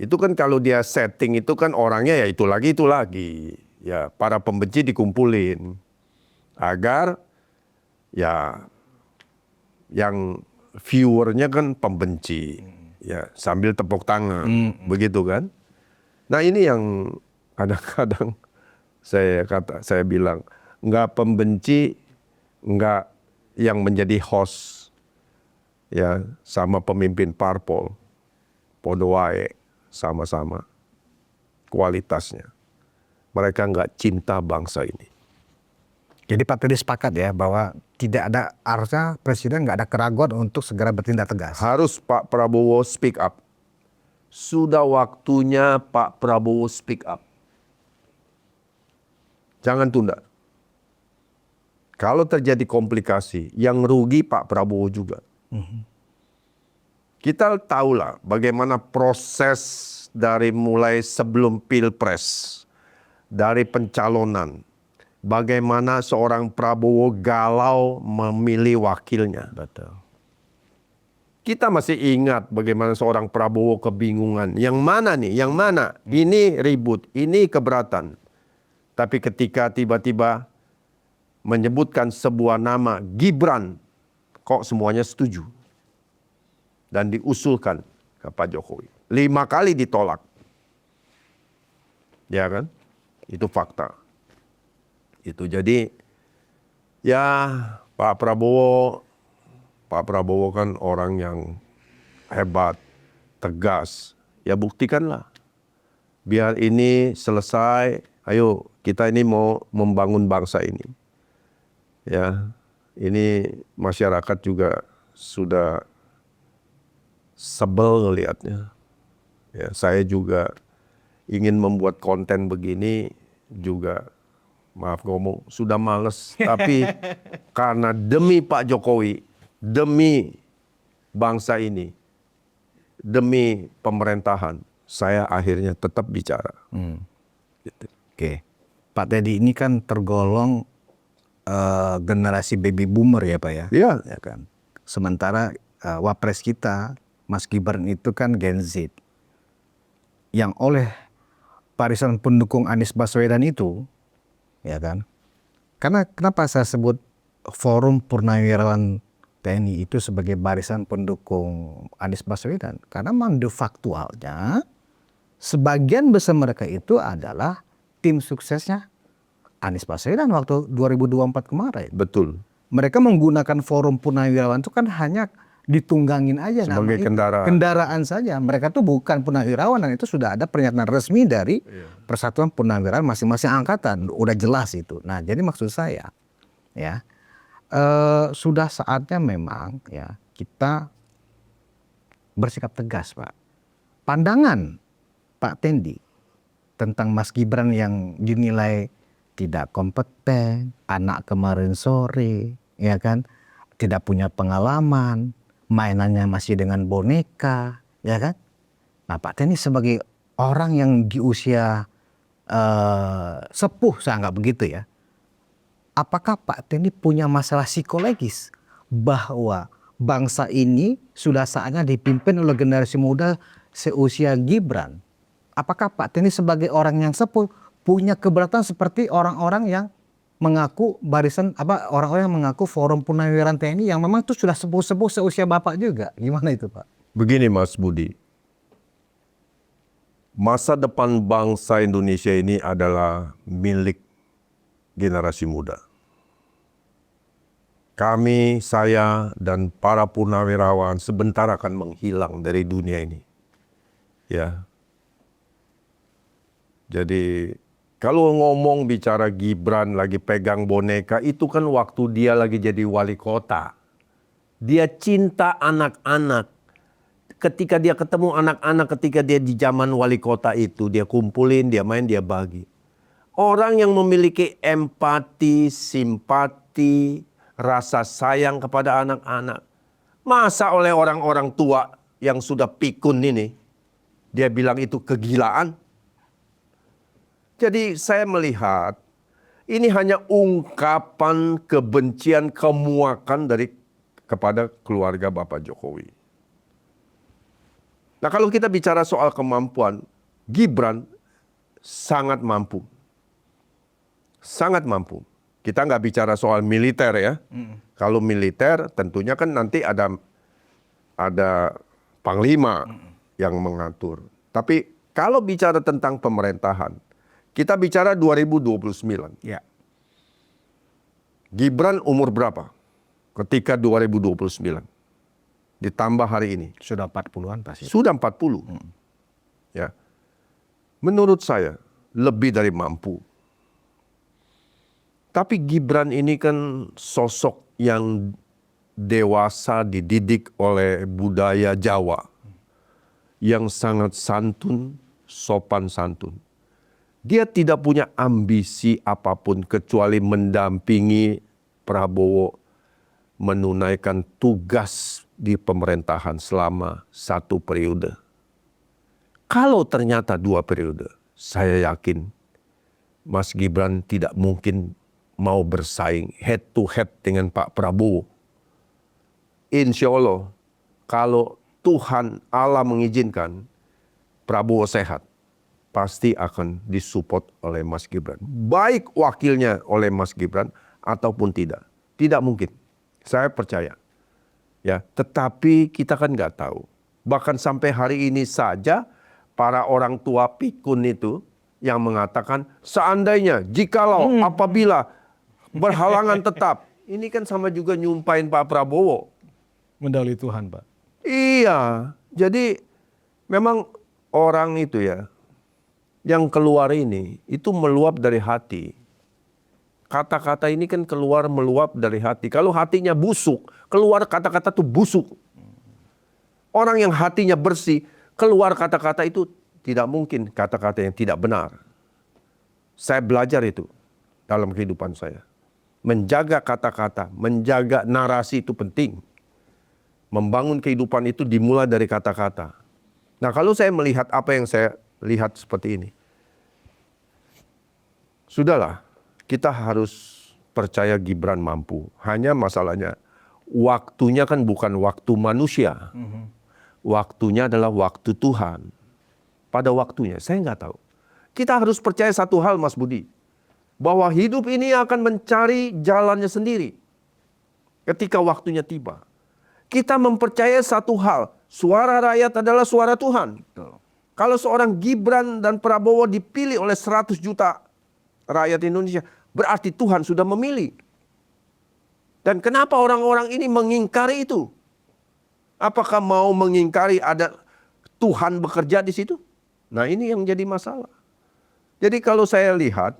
Itu kan kalau dia setting itu kan orangnya ya itu lagi. Ya, para pembenci dikumpulin. Agar ya yang viewernya kan pembenci. Ya, sambil tepuk tangan. Begitu kan. Nah, ini yang kadang-kadang saya bilang nggak pembenci, nggak yang menjadi host ya sama pemimpin parpol podo wae sama-sama kualitasnya. Mereka nggak cinta bangsa ini.
Jadi Pak Teddy sepakat ya bahwa tidak ada, harusnya Presiden nggak ada keraguan untuk segera bertindak tegas.
Harus Pak Prabowo speak up. Sudah waktunya Pak Prabowo speak up. Jangan tunda. Kalau terjadi komplikasi, yang rugi Pak Prabowo juga. Kita tahulah bagaimana proses dari mulai sebelum Pilpres, dari pencalonan, bagaimana seorang Prabowo galau memilih wakilnya.
Betul.
Kita masih ingat bagaimana seorang Prabowo kebingungan. Yang mana nih? Yang mana? Ini ribut, ini keberatan. Tapi ketika tiba-tiba menyebutkan sebuah nama Gibran, kok semuanya setuju. Dan diusulkan ke Pak Jokowi. 5 kali ditolak. Ya kan? Itu fakta. Itu jadi ya Pak Prabowo Pak Prabowo kan orang yang hebat, tegas. Ya buktikanlah. Biar ini selesai, ayo kita ini mau membangun bangsa ini. Ya, ini masyarakat juga sudah sebel ngelihatnya. Ya, saya juga ingin membuat konten begini juga, maaf ngomong, sudah males. Tapi karena demi Pak Jokowi, demi bangsa ini, demi pemerintahan, saya akhirnya tetap bicara. Gitu.
Oke, Pak Teddy ini kan tergolong generasi baby boomer ya Pak ya?
Iya.
Ya kan. Sementara wapres kita, Mas Gibran itu kan Gen Z. Yang oleh barisan pendukung Anies Baswedan itu, ya kan? Karena kenapa saya sebut Forum Purnawirawan TNI itu sebagai barisan pendukung Anies Baswedan? Karena memang de faktualnya sebagian besar mereka itu adalah tim suksesnya Anies Baswedan waktu 2024 kemarin.
Betul.
Mereka menggunakan Forum Purnawirawan itu kan hanya ditunggangin aja
sebagai
namanya, kendaraan saja. Mereka tuh bukan purnawirawan dan itu sudah ada pernyataan resmi dari Persatuan Purnawirawan masing-masing angkatan. Udah jelas itu. Nah, jadi maksud saya ya sudah saatnya memang ya kita bersikap tegas, Pak. Pandangan Pak Tendi tentang Mas Gibran yang dinilai tidak kompeten, anak kemarin sore, ya kan, tidak punya pengalaman, mainannya masih dengan boneka, ya kan. Nah, Pak Tendi sebagai orang yang di usia sepuh, saya anggap begitu ya. Apakah Pak Tendi punya masalah psikologis bahwa bangsa ini sudah saatnya dipimpin oleh generasi muda seusia Gibran? Apakah Pak Tendi sebagai orang yang sepuh punya keberatan seperti orang-orang yang mengaku barisan orang-orang yang mengaku Forum Purnawirawan TNI yang memang itu sudah sepuh-sepuh seusia Bapak juga? Gimana itu, Pak?
Begini Mas Budi. Masa depan bangsa Indonesia ini adalah milik generasi muda. Kami, saya, dan para purnawirawan sebentar akan menghilang dari dunia ini. Ya. Jadi kalau ngomong bicara Gibran lagi pegang boneka, itu kan waktu dia lagi jadi wali kota. Dia cinta anak-anak. Ketika dia ketemu anak-anak, ketika dia di zaman wali kota itu, dia kumpulin, dia main, dia bagi. Orang yang memiliki empati, simpati, rasa sayang kepada anak-anak. Masa oleh orang-orang tua yang sudah pikun ini, dia bilang itu kegilaan? Jadi saya melihat ini hanya ungkapan kebencian, kemuakan kepada keluarga Bapak Jokowi. Nah, kalau kita bicara soal kemampuan, Gibran sangat mampu. Sangat mampu. Kita nggak bicara soal militer ya. Kalau militer tentunya kan nanti ada panglima yang mengatur. Tapi kalau bicara tentang pemerintahan, kita bicara 2029.
Ya.
Gibran umur berapa ketika 2029? Ditambah hari ini.
Sudah 40-an pasti.
Sudah 40. Ya. Menurut saya lebih dari mampu. Tapi Gibran ini kan sosok yang dewasa, dididik oleh budaya Jawa. Yang sangat santun, sopan santun. Dia tidak punya ambisi apapun kecuali mendampingi Prabowo menunaikan tugas di pemerintahan selama 1 periode. Kalau ternyata 2 periode, saya yakin Mas Gibran tidak mungkin mau bersaing head to head dengan Pak Prabowo. Insya Allah, kalau Tuhan Allah mengizinkan Prabowo sehat, pasti akan disupport oleh Mas Gibran. Baik wakilnya oleh Mas Gibran ataupun tidak. Tidak mungkin. Saya percaya. Ya, tetapi kita kan nggak tahu. Bahkan sampai hari ini saja para orang tua pikun itu yang mengatakan seandainya, jikalau, apabila berhalangan tetap. Ini kan sama juga nyumpain Pak Prabowo.
Mendahului Tuhan, Pak.
Iya, jadi memang orang itu ya, yang keluar ini, itu meluap dari hati. Kata-kata ini kan keluar meluap dari hati. Kalau hatinya busuk, keluar kata-kata itu busuk. Orang yang hatinya bersih, keluar kata-kata itu tidak mungkin kata-kata yang tidak benar. Saya belajar itu dalam kehidupan saya. Menjaga kata-kata, menjaga narasi itu penting. Membangun kehidupan itu dimulai dari kata-kata. Nah, kalau saya melihat apa yang saya lihat seperti ini, sudahlah, kita harus percaya Gibran mampu. Hanya masalahnya, waktunya kan bukan waktu manusia. Waktunya adalah waktu Tuhan. Pada waktunya, saya nggak tahu. Kita harus percaya satu hal, Mas Budi. Bahwa hidup ini akan mencari jalannya sendiri. Ketika waktunya tiba. Kita mempercayai satu hal. Suara rakyat adalah suara Tuhan. Kalau seorang Gibran dan Prabowo dipilih oleh 100 juta rakyat Indonesia, berarti Tuhan sudah memilih. Dan kenapa orang-orang ini mengingkari itu? Apakah mau mengingkari ada Tuhan bekerja di situ? Nah, ini yang jadi masalah. Jadi kalau saya lihat,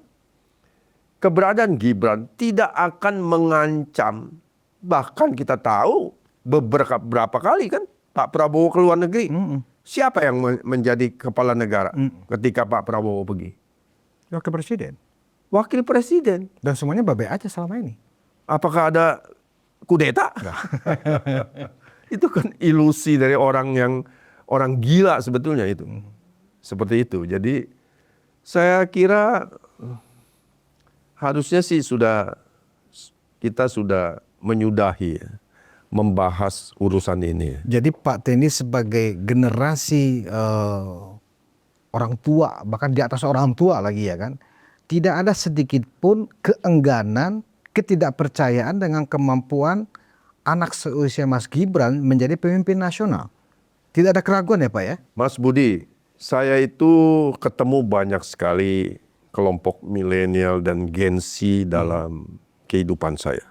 keberadaan Gibran tidak akan mengancam, bahkan kita tahu beberapa kali kan Pak Prabowo ke luar negeri. Siapa yang menjadi kepala negara ketika Pak Prabowo pergi?
Wakil Presiden.
Wakil Presiden.
Dan semuanya baik aja selama ini.
Apakah ada kudeta? Itu kan ilusi dari orang gila sebetulnya itu. Seperti itu. Jadi saya kira harusnya sih kita sudah menyudahi ya, membahas urusan ini.
Jadi Pak Teni sebagai generasi orang tua, bahkan di atas orang tua lagi ya kan, tidak ada sedikit pun keengganan, ketidakpercayaan dengan kemampuan anak seusia Mas Gibran menjadi pemimpin nasional. Tidak ada keraguan ya Pak ya?
Mas Budi, saya itu ketemu banyak sekali kelompok milenial dan Gen Z dalam kehidupan saya.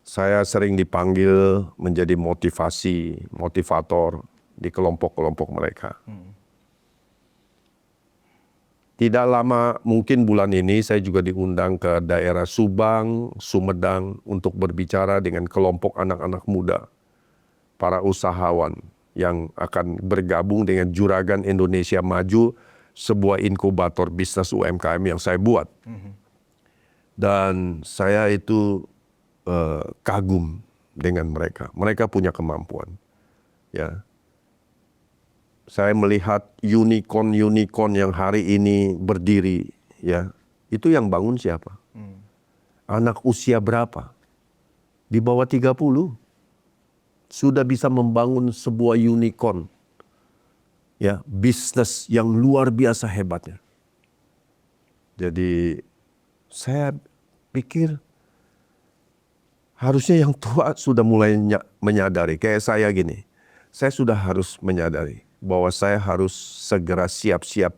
Saya sering dipanggil menjadi motivator di kelompok-kelompok mereka. Tidak lama, mungkin bulan ini saya juga diundang ke daerah Subang, Sumedang untuk berbicara dengan kelompok anak-anak muda, para usahawan yang akan bergabung dengan Juragan Indonesia Maju, sebuah inkubator bisnis UMKM yang saya buat. Dan saya itu kagum dengan mereka. Mereka punya kemampuan. Ya. Saya melihat unicorn yang hari ini berdiri, ya. Itu yang bangun siapa? Anak usia berapa? Di bawah 30. Sudah bisa membangun sebuah unicorn. Ya, bisnis yang luar biasa hebatnya. Jadi saya pikir harusnya yang tua sudah mulai menyadari. Kayak saya gini, saya sudah harus menyadari bahwa saya harus segera siap-siap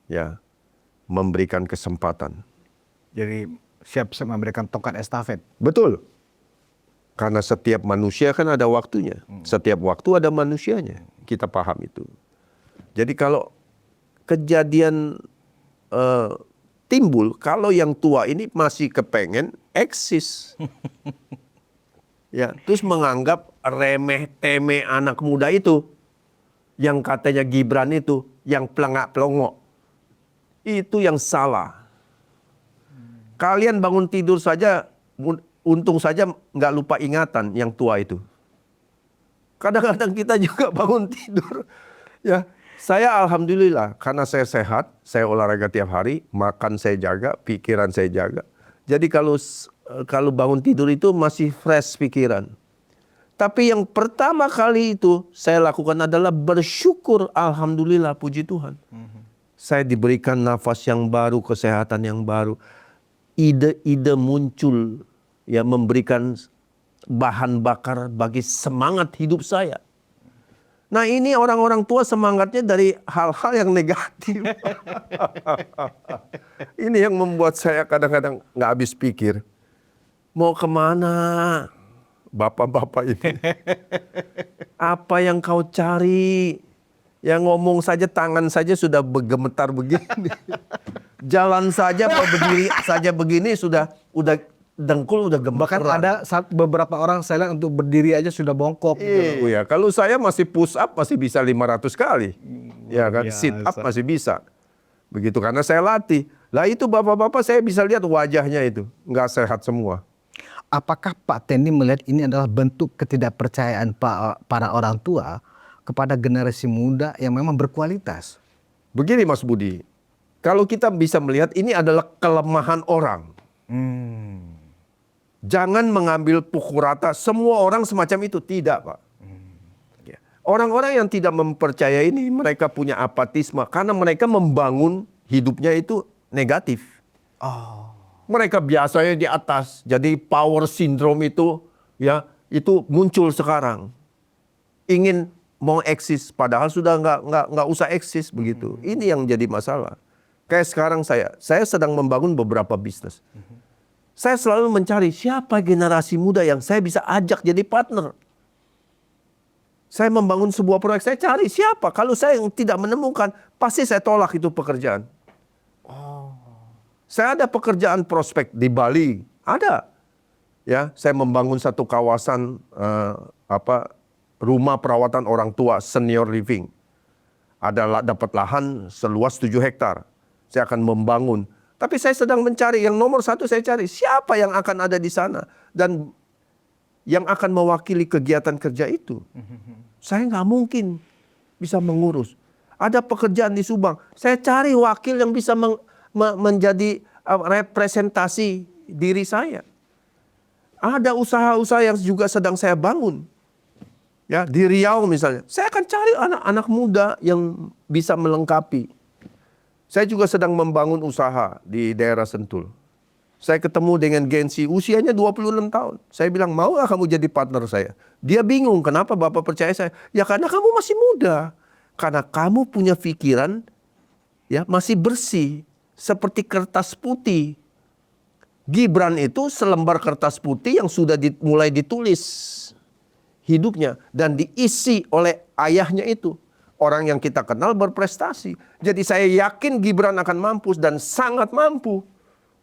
ya memberikan kesempatan.
Jadi siap-siap memberikan tongkat estafet.
Betul. Karena setiap manusia kan ada waktunya. Setiap waktu ada manusianya. Kita paham itu. Jadi kalau kejadian timbul, kalau yang tua ini masih kepengen eksis. Ya, terus menganggap remeh-temeh anak muda itu. Yang katanya Gibran itu, yang pelengak-pelongok. Itu yang salah. Kalian bangun tidur saja, untung saja nggak lupa ingatan yang tua itu. Kadang-kadang kita juga bangun tidur. Ya, saya alhamdulillah karena saya sehat, saya olahraga tiap hari, makan saya jaga, pikiran saya jaga. Jadi kalau bangun tidur itu masih fresh pikiran. Tapi yang pertama kali itu saya lakukan adalah bersyukur, alhamdulillah, puji Tuhan. Saya diberikan nafas yang baru, kesehatan yang baru. Ide-ide muncul, ya, memberikan bahan bakar bagi semangat hidup saya. Nah, ini orang-orang tua semangatnya dari hal-hal yang negatif. Ini yang membuat saya kadang-kadang nggak habis pikir. Mau kemana? bapak-bapak ini. Apa yang kau cari? Yang ngomong saja tangan saja sudah bergemetar begini. Jalan saja berdiri saja begini udah dengkul udah
Bahkan
gemeteran.
ada beberapa orang saya lihat untuk berdiri aja sudah bongkok. Gitu.
Iya, kalau saya masih push up masih bisa 500 kali. Ya kan, sit up
biasa.
masih bisa. Begitu karena saya latih. Lah itu bapak-bapak saya bisa lihat wajahnya itu nggak sehat semua.
Apakah Pak Tendi melihat ini adalah bentuk ketidakpercayaan para orang tua kepada generasi muda yang memang berkualitas?
Begini Mas Budi, kalau kita bisa melihat ini adalah kelemahan orang. Jangan mengambil pukul rata semua orang semacam itu, tidak Pak. Ya. Orang-orang yang tidak mempercayai ini mereka punya apatisme karena mereka membangun hidupnya itu negatif. Mereka biasanya di atas, jadi power syndrome itu ya itu muncul sekarang. Ingin mau eksis padahal sudah nggak usah eksis begitu. Ini yang jadi masalah. Kayak sekarang saya sedang membangun beberapa bisnis. Saya selalu mencari siapa generasi muda yang saya bisa ajak jadi partner. Saya membangun sebuah proyek, saya cari siapa. Kalau saya yang tidak menemukan, pasti saya tolak itu pekerjaan. Saya ada pekerjaan prospek di Bali, ada. Ya, saya membangun satu kawasan rumah perawatan orang tua senior living. Ada dapat lahan seluas 7 hektar. Saya akan membangun. Tapi saya sedang mencari yang nomor satu, saya cari siapa yang akan ada di sana dan yang akan mewakili kegiatan kerja itu. Saya nggak mungkin bisa mengurus. Ada pekerjaan di Subang, saya cari wakil yang bisa menjadi representasi diri saya. Ada usaha-usaha yang juga sedang saya bangun. Ya, di Riau misalnya, saya akan cari anak-anak muda yang bisa melengkapi. Saya juga sedang membangun usaha di daerah Sentul. Saya ketemu dengan Gensi, usianya 26 tahun. Saya bilang, mau gak kamu jadi partner saya? Dia bingung, kenapa Bapak percaya saya? Ya karena kamu masih muda. Karena kamu punya pikiran ya masih bersih. Seperti kertas putih. Gibran itu selembar kertas putih yang sudah mulai ditulis hidupnya. Dan diisi oleh ayahnya itu. Orang yang kita kenal berprestasi. Jadi saya yakin Gibran akan mampu dan sangat mampu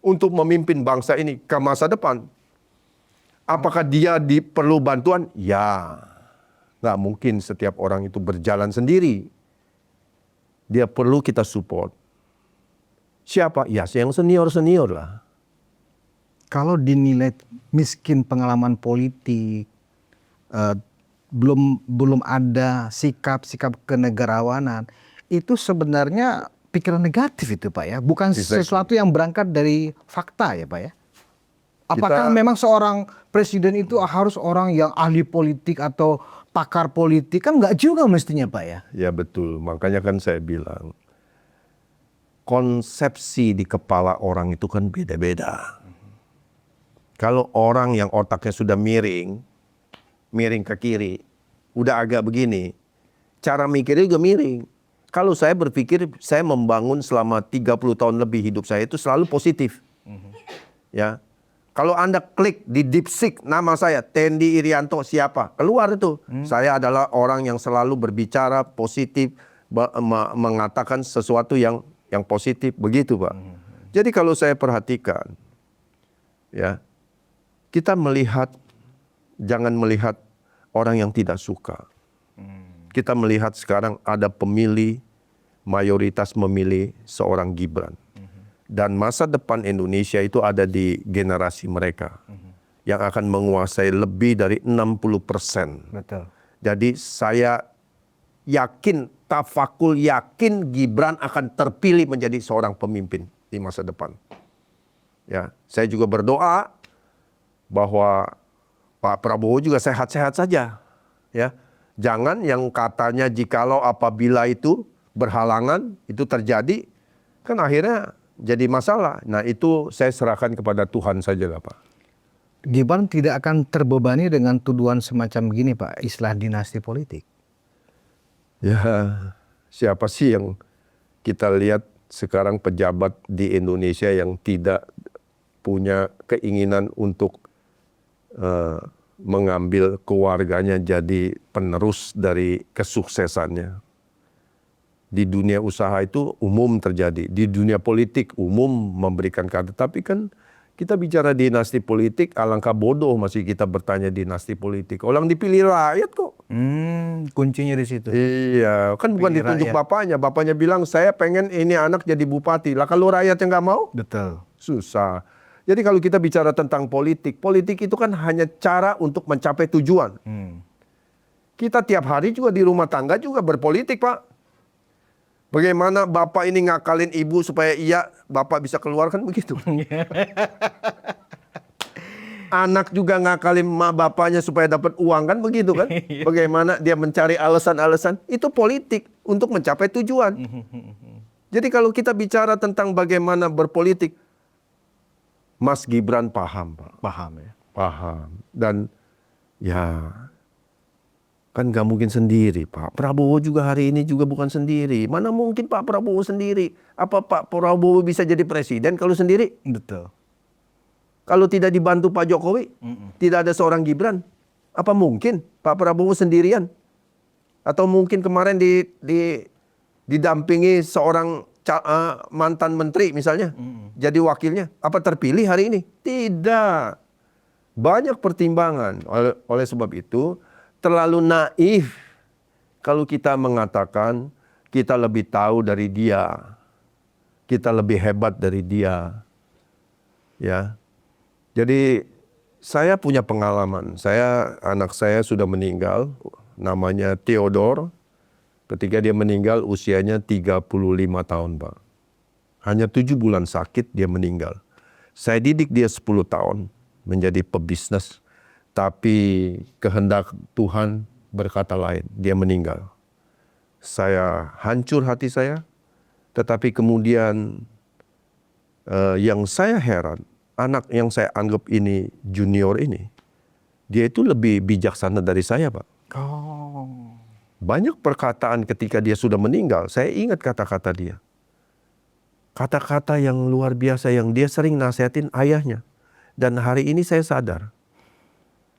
untuk memimpin bangsa ini ke masa depan. Apakah dia perlu bantuan? Ya, nggak mungkin setiap orang itu berjalan sendiri. Dia perlu kita support. Siapa? Ya, yang senior-senior lah.
Kalau dinilai miskin pengalaman politik, belum ada sikap-sikap kenegarawanan, itu sebenarnya pikiran negatif itu Pak ya, bukan sesuatu yang berangkat dari fakta ya Pak ya. Apakah memang seorang presiden itu harus orang yang ahli politik atau pakar politik? Kan nggak juga mestinya Pak ya.
Ya betul, makanya kan saya bilang konsepsi di kepala orang itu kan beda-beda. Kalau orang yang otaknya sudah miring ke kiri, udah agak begini, cara mikirnya juga miring. Kalau saya berpikir, saya membangun selama 30 tahun lebih hidup saya itu selalu positif. Ya, kalau Anda klik di DeepSeek nama saya, Tendi Irianto, siapa? Keluar itu. Saya adalah orang yang selalu berbicara positif, mengatakan sesuatu yang positif, begitu Pak. Jadi kalau saya perhatikan, ya, kita melihat, jangan melihat orang yang tidak suka. Kita melihat sekarang ada pemilih, mayoritas memilih seorang Gibran. Dan masa depan Indonesia itu ada di generasi mereka. Yang akan menguasai lebih dari 60%.
Betul.
Jadi saya yakin, tafakul yakin Gibran akan terpilih menjadi seorang pemimpin di masa depan. Ya, saya juga berdoa bahwa Pak Prabowo juga sehat-sehat saja. Ya, jangan yang katanya jikalau apabila itu berhalangan itu terjadi, kan akhirnya jadi masalah. Nah itu saya serahkan kepada Tuhan saja lah Pak.
Gibran tidak akan terbebani dengan tuduhan semacam gini Pak, istilah dinasti politik.
Ya, siapa sih yang kita lihat sekarang pejabat di Indonesia yang tidak punya keinginan untuk mengambil keluarganya jadi penerus dari kesuksesannya. Di dunia usaha itu umum terjadi, di dunia politik umum memberikan kader. Tapi kan kita bicara dinasti politik, alangkah bodoh masih kita bertanya dinasti politik. Orang dipilih rakyat kok.
Kuncinya di situ.
Iya, kan bukan
Pilih
ditunjuk
rakyat.
bapaknya bilang saya pengen ini anak jadi bupati. Lah kalau rakyatnya nggak mau,
Betul.
susah. Jadi kalau kita bicara tentang politik, politik itu kan hanya cara untuk mencapai tujuan. Kita tiap hari juga di rumah tangga juga berpolitik, Pak. Bagaimana bapak ini ngakalin ibu supaya bapak bisa keluar, kan begitu. Anak juga ngakalin bapaknya supaya dapat uang, kan begitu kan. Bagaimana dia mencari alasan-alasan, itu politik untuk mencapai tujuan. Jadi kalau kita bicara tentang bagaimana berpolitik, Mas Gibran paham, Pak.
Paham ya.
Paham. Dan ya kan nggak mungkin sendiri, Pak. Prabowo juga hari ini juga bukan sendiri. Mana mungkin Pak Prabowo sendiri? Apa Pak Prabowo bisa jadi presiden kalau sendiri?
Betul.
Kalau tidak dibantu Pak Jokowi, tidak ada seorang Gibran. Apa mungkin Pak Prabowo sendirian? Atau mungkin kemarin didampingi seorang mantan menteri misalnya, jadi wakilnya. Apa terpilih hari ini? Tidak. Banyak pertimbangan. Oleh sebab itu, terlalu naif kalau kita mengatakan kita lebih tahu dari dia, kita lebih hebat dari dia. Ya. Jadi saya punya pengalaman. Anak saya sudah meninggal, namanya Theodore. Ketika dia meninggal usianya 35 tahun, Pak. Hanya 7 bulan sakit dia meninggal. Saya didik dia 10 tahun menjadi pebisnis. Tapi kehendak Tuhan berkata lain, dia meninggal. Saya hancur hati saya, tetapi kemudian yang saya heran, anak yang saya anggap ini junior ini, dia itu lebih bijaksana dari saya, Pak. Banyak perkataan ketika dia sudah meninggal, saya ingat kata-kata dia. Kata-kata yang luar biasa yang dia sering nasihatin ayahnya. Dan hari ini saya sadar,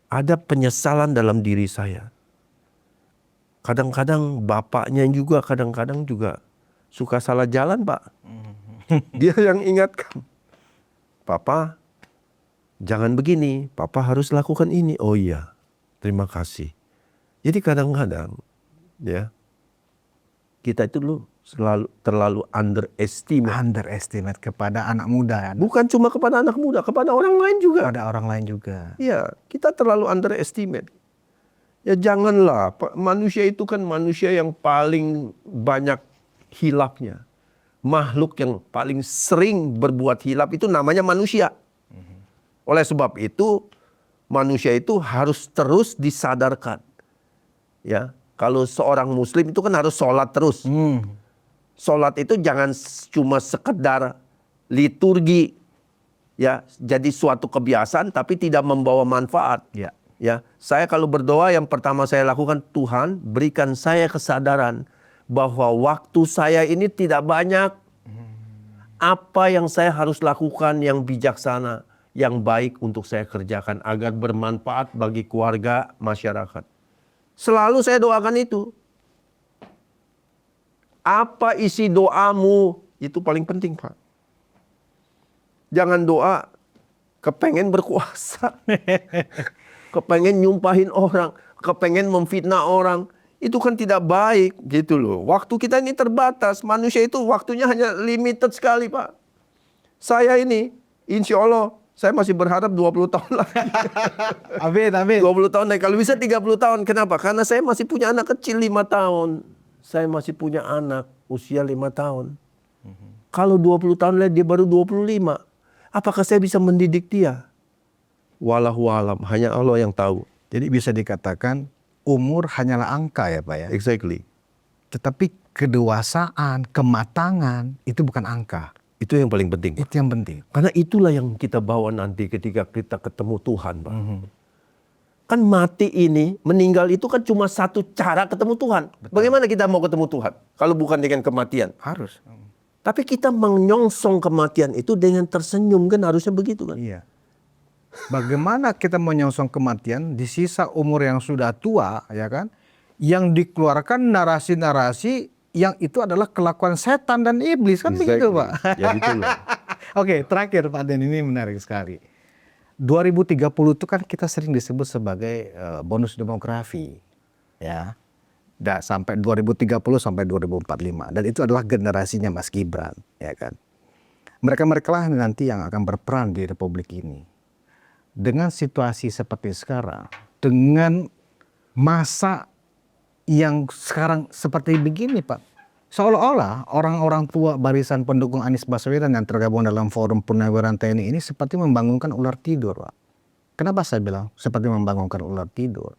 ada penyesalan dalam diri saya. Kadang-kadang bapaknya juga kadang-kadang juga suka salah jalan, Pak. Dia yang ingatkan, Papa, jangan begini, Papa harus lakukan ini. Oh iya, terima kasih. Jadi kadang-kadang ya kita itu terlalu underestimate
kepada anak muda ya.
Bukan cuma kepada anak muda, kepada orang lain juga.
Kepada orang lain juga.
Iya, kita terlalu underestimate. Ya janganlah, manusia itu kan manusia yang paling banyak hilafnya. Makhluk yang paling sering berbuat hilaf itu namanya manusia. Oleh sebab itu, manusia itu harus terus disadarkan. Ya, kalau seorang muslim itu kan harus sholat terus. Sholat itu jangan cuma sekedar liturgi, ya, jadi suatu kebiasaan tapi tidak membawa manfaat. Ya, saya kalau berdoa yang pertama saya lakukan, Tuhan berikan saya kesadaran bahwa waktu saya ini tidak banyak. Apa yang saya harus lakukan yang bijaksana, yang baik untuk saya kerjakan agar bermanfaat bagi keluarga, masyarakat. Selalu saya doakan itu. Apa isi doamu? Itu paling penting, Pak. Jangan doa kepengen berkuasa. Kepengen nyumpahin orang. Kepengen memfitnah orang. Itu kan tidak baik gitu loh. Waktu kita ini terbatas. Manusia itu waktunya hanya limited sekali, Pak. Saya ini, insya Allah, saya masih berharap 20 tahun lagi.
Amin, amin.
20 tahun lagi. Kalau bisa 30 tahun. Kenapa? Karena saya masih punya anak kecil 5 tahun. Saya masih punya anak usia 5 tahun. Kalau 20 tahun lagi dia baru 25. Apakah saya bisa mendidik dia? Wallahu alam. Hanya Allah yang tahu.
Jadi bisa dikatakan umur hanyalah angka ya Pak ya.
Exactly.
Tetapi kedewasaan, kematangan itu bukan angka.
Itu yang paling penting, Pak.
Itu yang penting.
Karena itulah yang kita bawa nanti ketika kita ketemu Tuhan, Pak. Kan mati ini, meninggal itu kan cuma satu cara ketemu Tuhan. Betul. Bagaimana kita mau ketemu Tuhan kalau bukan dengan kematian?
Harus.
Tapi kita menyongsong kematian itu dengan tersenyum, kan harusnya begitu kan?
Iya. Bagaimana kita menyongsong kematian di sisa umur yang sudah tua, ya kan? Yang dikeluarkan narasi-narasi yang itu adalah kelakuan setan dan iblis, kan begitu, Pak?
Ya itulah.
Oke, terakhir Pak Den, ini menarik sekali. 2030 itu kan kita sering disebut sebagai bonus demografi, ya. Sampai 2030 sampai 2045, dan itu adalah generasinya Mas Gibran, ya kan. Mereka lah nanti yang akan berperan di Republik ini. Dengan situasi seperti sekarang, dengan masa yang sekarang seperti begini, Pak, seolah-olah orang-orang tua barisan pendukung Anies Baswedan yang tergabung dalam Forum Purnawiran TNI ini seperti membangunkan ular tidur, Pak. Kenapa saya bilang seperti membangunkan ular tidur?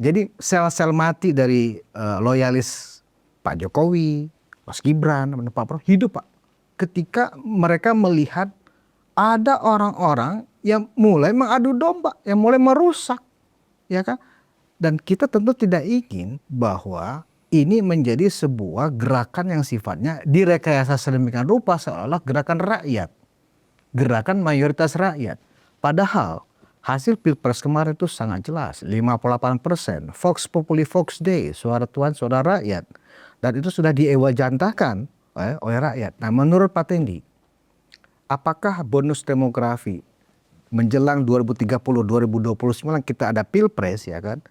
Jadi sel-sel mati dari loyalis Pak Jokowi, Mas Gibran, Pak Prabowo hidup, Pak. Ketika mereka melihat ada orang-orang yang mulai mengadu domba, yang mulai merusak, ya kan? Dan kita tentu tidak ingin bahwa ini menjadi sebuah gerakan yang sifatnya direkayasa sedemikian rupa seolah gerakan rakyat, gerakan mayoritas rakyat. Padahal hasil Pilpres kemarin itu sangat jelas, 58%, Vox Populi Vox Dei, suara Tuhan, suara rakyat. Dan itu sudah diewajantakan oleh rakyat. Nah, menurut Pak Tendi, apakah bonus demografi menjelang 2030, 2029 kita ada Pilpres, ya kan?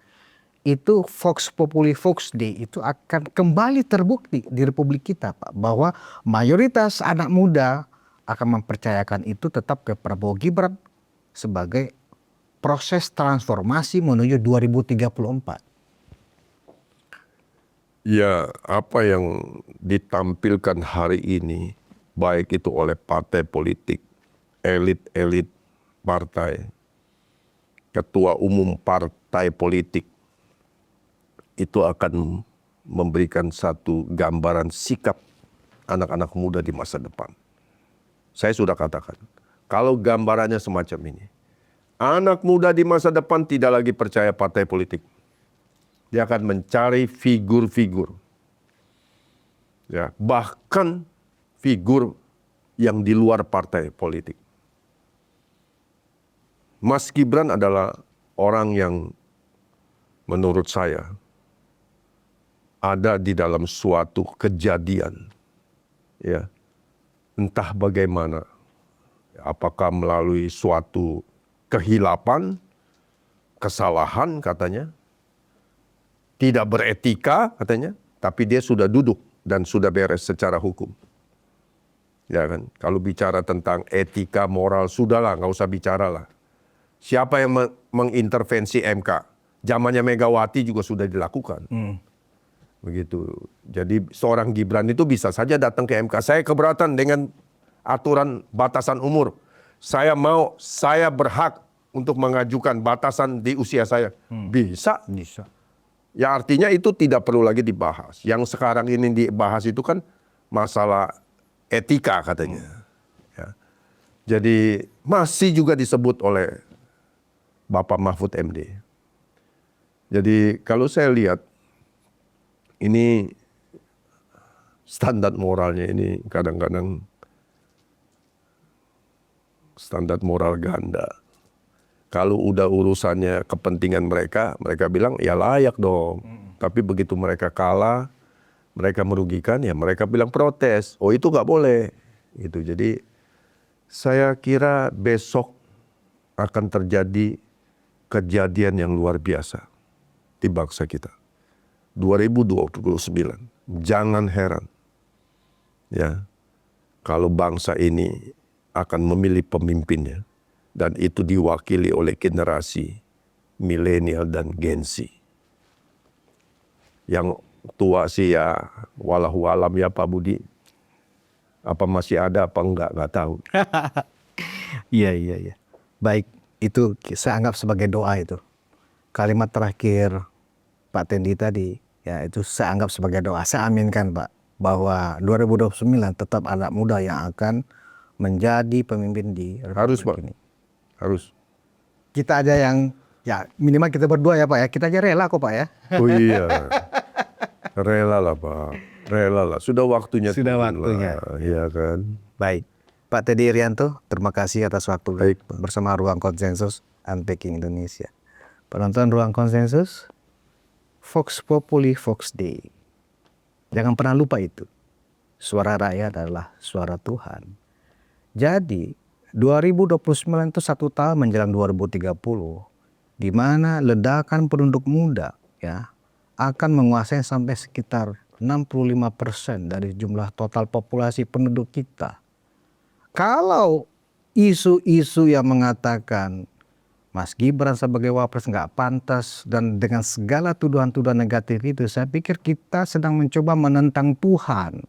Itu Vox Populi Vox Dei itu akan kembali terbukti di Republik kita, Pak, bahwa mayoritas anak muda akan mempercayakan itu tetap ke Prabowo Gibran sebagai proses transformasi menuju 2034.
Ya, apa yang ditampilkan hari ini, baik itu oleh partai politik, elit-elit partai, ketua umum partai politik, itu akan memberikan satu gambaran sikap anak-anak muda di masa depan. Saya sudah katakan, kalau gambarannya semacam ini, anak muda di masa depan tidak lagi percaya partai politik. Dia akan mencari figur-figur. Ya, bahkan figur yang di luar partai politik. Mas Gibran adalah orang yang menurut saya ada di dalam suatu kejadian, ya, entah bagaimana, apakah melalui suatu kehilapan, kesalahan katanya, tidak beretika katanya, tapi dia sudah duduk dan sudah beres secara hukum. Ya kan, kalau bicara tentang etika, moral, sudahlah, nggak usah bicara lah. Siapa yang mengintervensi MK? Zamannya Megawati juga sudah dilakukan. Begitu. Jadi seorang Gibran itu bisa saja datang ke MK. Saya keberatan dengan aturan batasan umur. Saya berhak untuk mengajukan batasan di usia saya. Bisa. Ya artinya itu tidak perlu lagi dibahas. Yang sekarang ini dibahas itu kan masalah etika katanya. Ya. Jadi masih juga disebut oleh Bapak Mahfud MD. Jadi kalau saya lihat ini standar moralnya ini kadang-kadang standar moral ganda. Kalau udah urusannya kepentingan mereka bilang ya layak dong. Tapi begitu mereka kalah, mereka merugikan, ya mereka bilang protes. Oh itu nggak boleh. Gitu. Jadi saya kira besok akan terjadi kejadian yang luar biasa di bangsa kita. 2029. Jangan heran. Ya. Kalau bangsa ini akan memilih pemimpinnya. Dan itu diwakili oleh generasi milenial dan Gen Z. Yang tua sih ya walahu alam ya Pak Budi. Apa masih ada apa enggak tahu.
Iya. Baik, itu saya anggap sebagai doa itu. Kalimat terakhir Pak Tendi tadi, ya itu saya anggap sebagai doa. Saya aminkan, Pak, bahwa 2029 tetap anak muda yang akan menjadi pemimpin di
Harus, Pak.
ini.
Harus.
Kita aja yang, ya minimal kita berdua ya Pak ya, kita aja rela kok Pak ya.
Oh iya. Rela lah Pak. Rela lah. Sudah waktunya.
Sudah waktunya.
Iya kan.
Baik. Pak Teddy Irianto, terima kasih atas waktu
Baik,
bersama Ruang Konsensus Unpacking Indonesia. Penonton Ruang Konsensus, Vox Populi, Vox Dei. Jangan pernah lupa itu. Suara rakyat adalah suara Tuhan. Jadi, 2029 itu 1 tahun menjelang 2030, di mana ledakan penduduk muda ya akan menguasai sampai sekitar 65% dari jumlah total populasi penduduk kita. Kalau isu-isu yang mengatakan Mas Gibran sebagai wapres nggak pantas dan dengan segala tuduhan-tuduhan negatif itu, saya pikir kita sedang mencoba menentang Tuhan.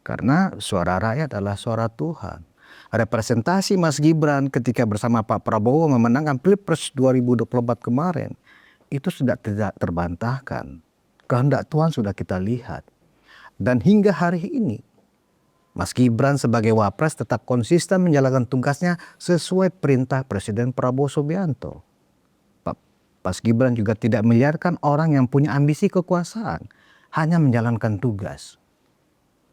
Karena suara rakyat adalah suara Tuhan. Representasi Mas Gibran ketika bersama Pak Prabowo memenangkan Pilpres 2024 kemarin, itu sudah tidak terbantahkan. Kehendak Tuhan sudah kita lihat. Dan hingga hari ini, Mas Gibran sebagai wapres tetap konsisten menjalankan tugasnya sesuai perintah Presiden Prabowo Subianto. Mas Gibran juga tidak membiarkan orang yang punya ambisi kekuasaan, hanya menjalankan tugas.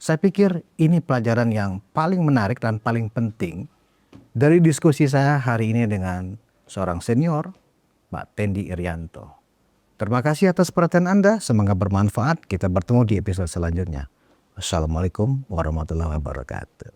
Saya pikir ini pelajaran yang paling menarik dan paling penting dari diskusi saya hari ini dengan seorang senior, Pak Teddy Irianto. Terima kasih atas perhatian Anda, semoga bermanfaat. Kita bertemu di episode selanjutnya. Assalamualaikum warahmatullahi wabarakatuh.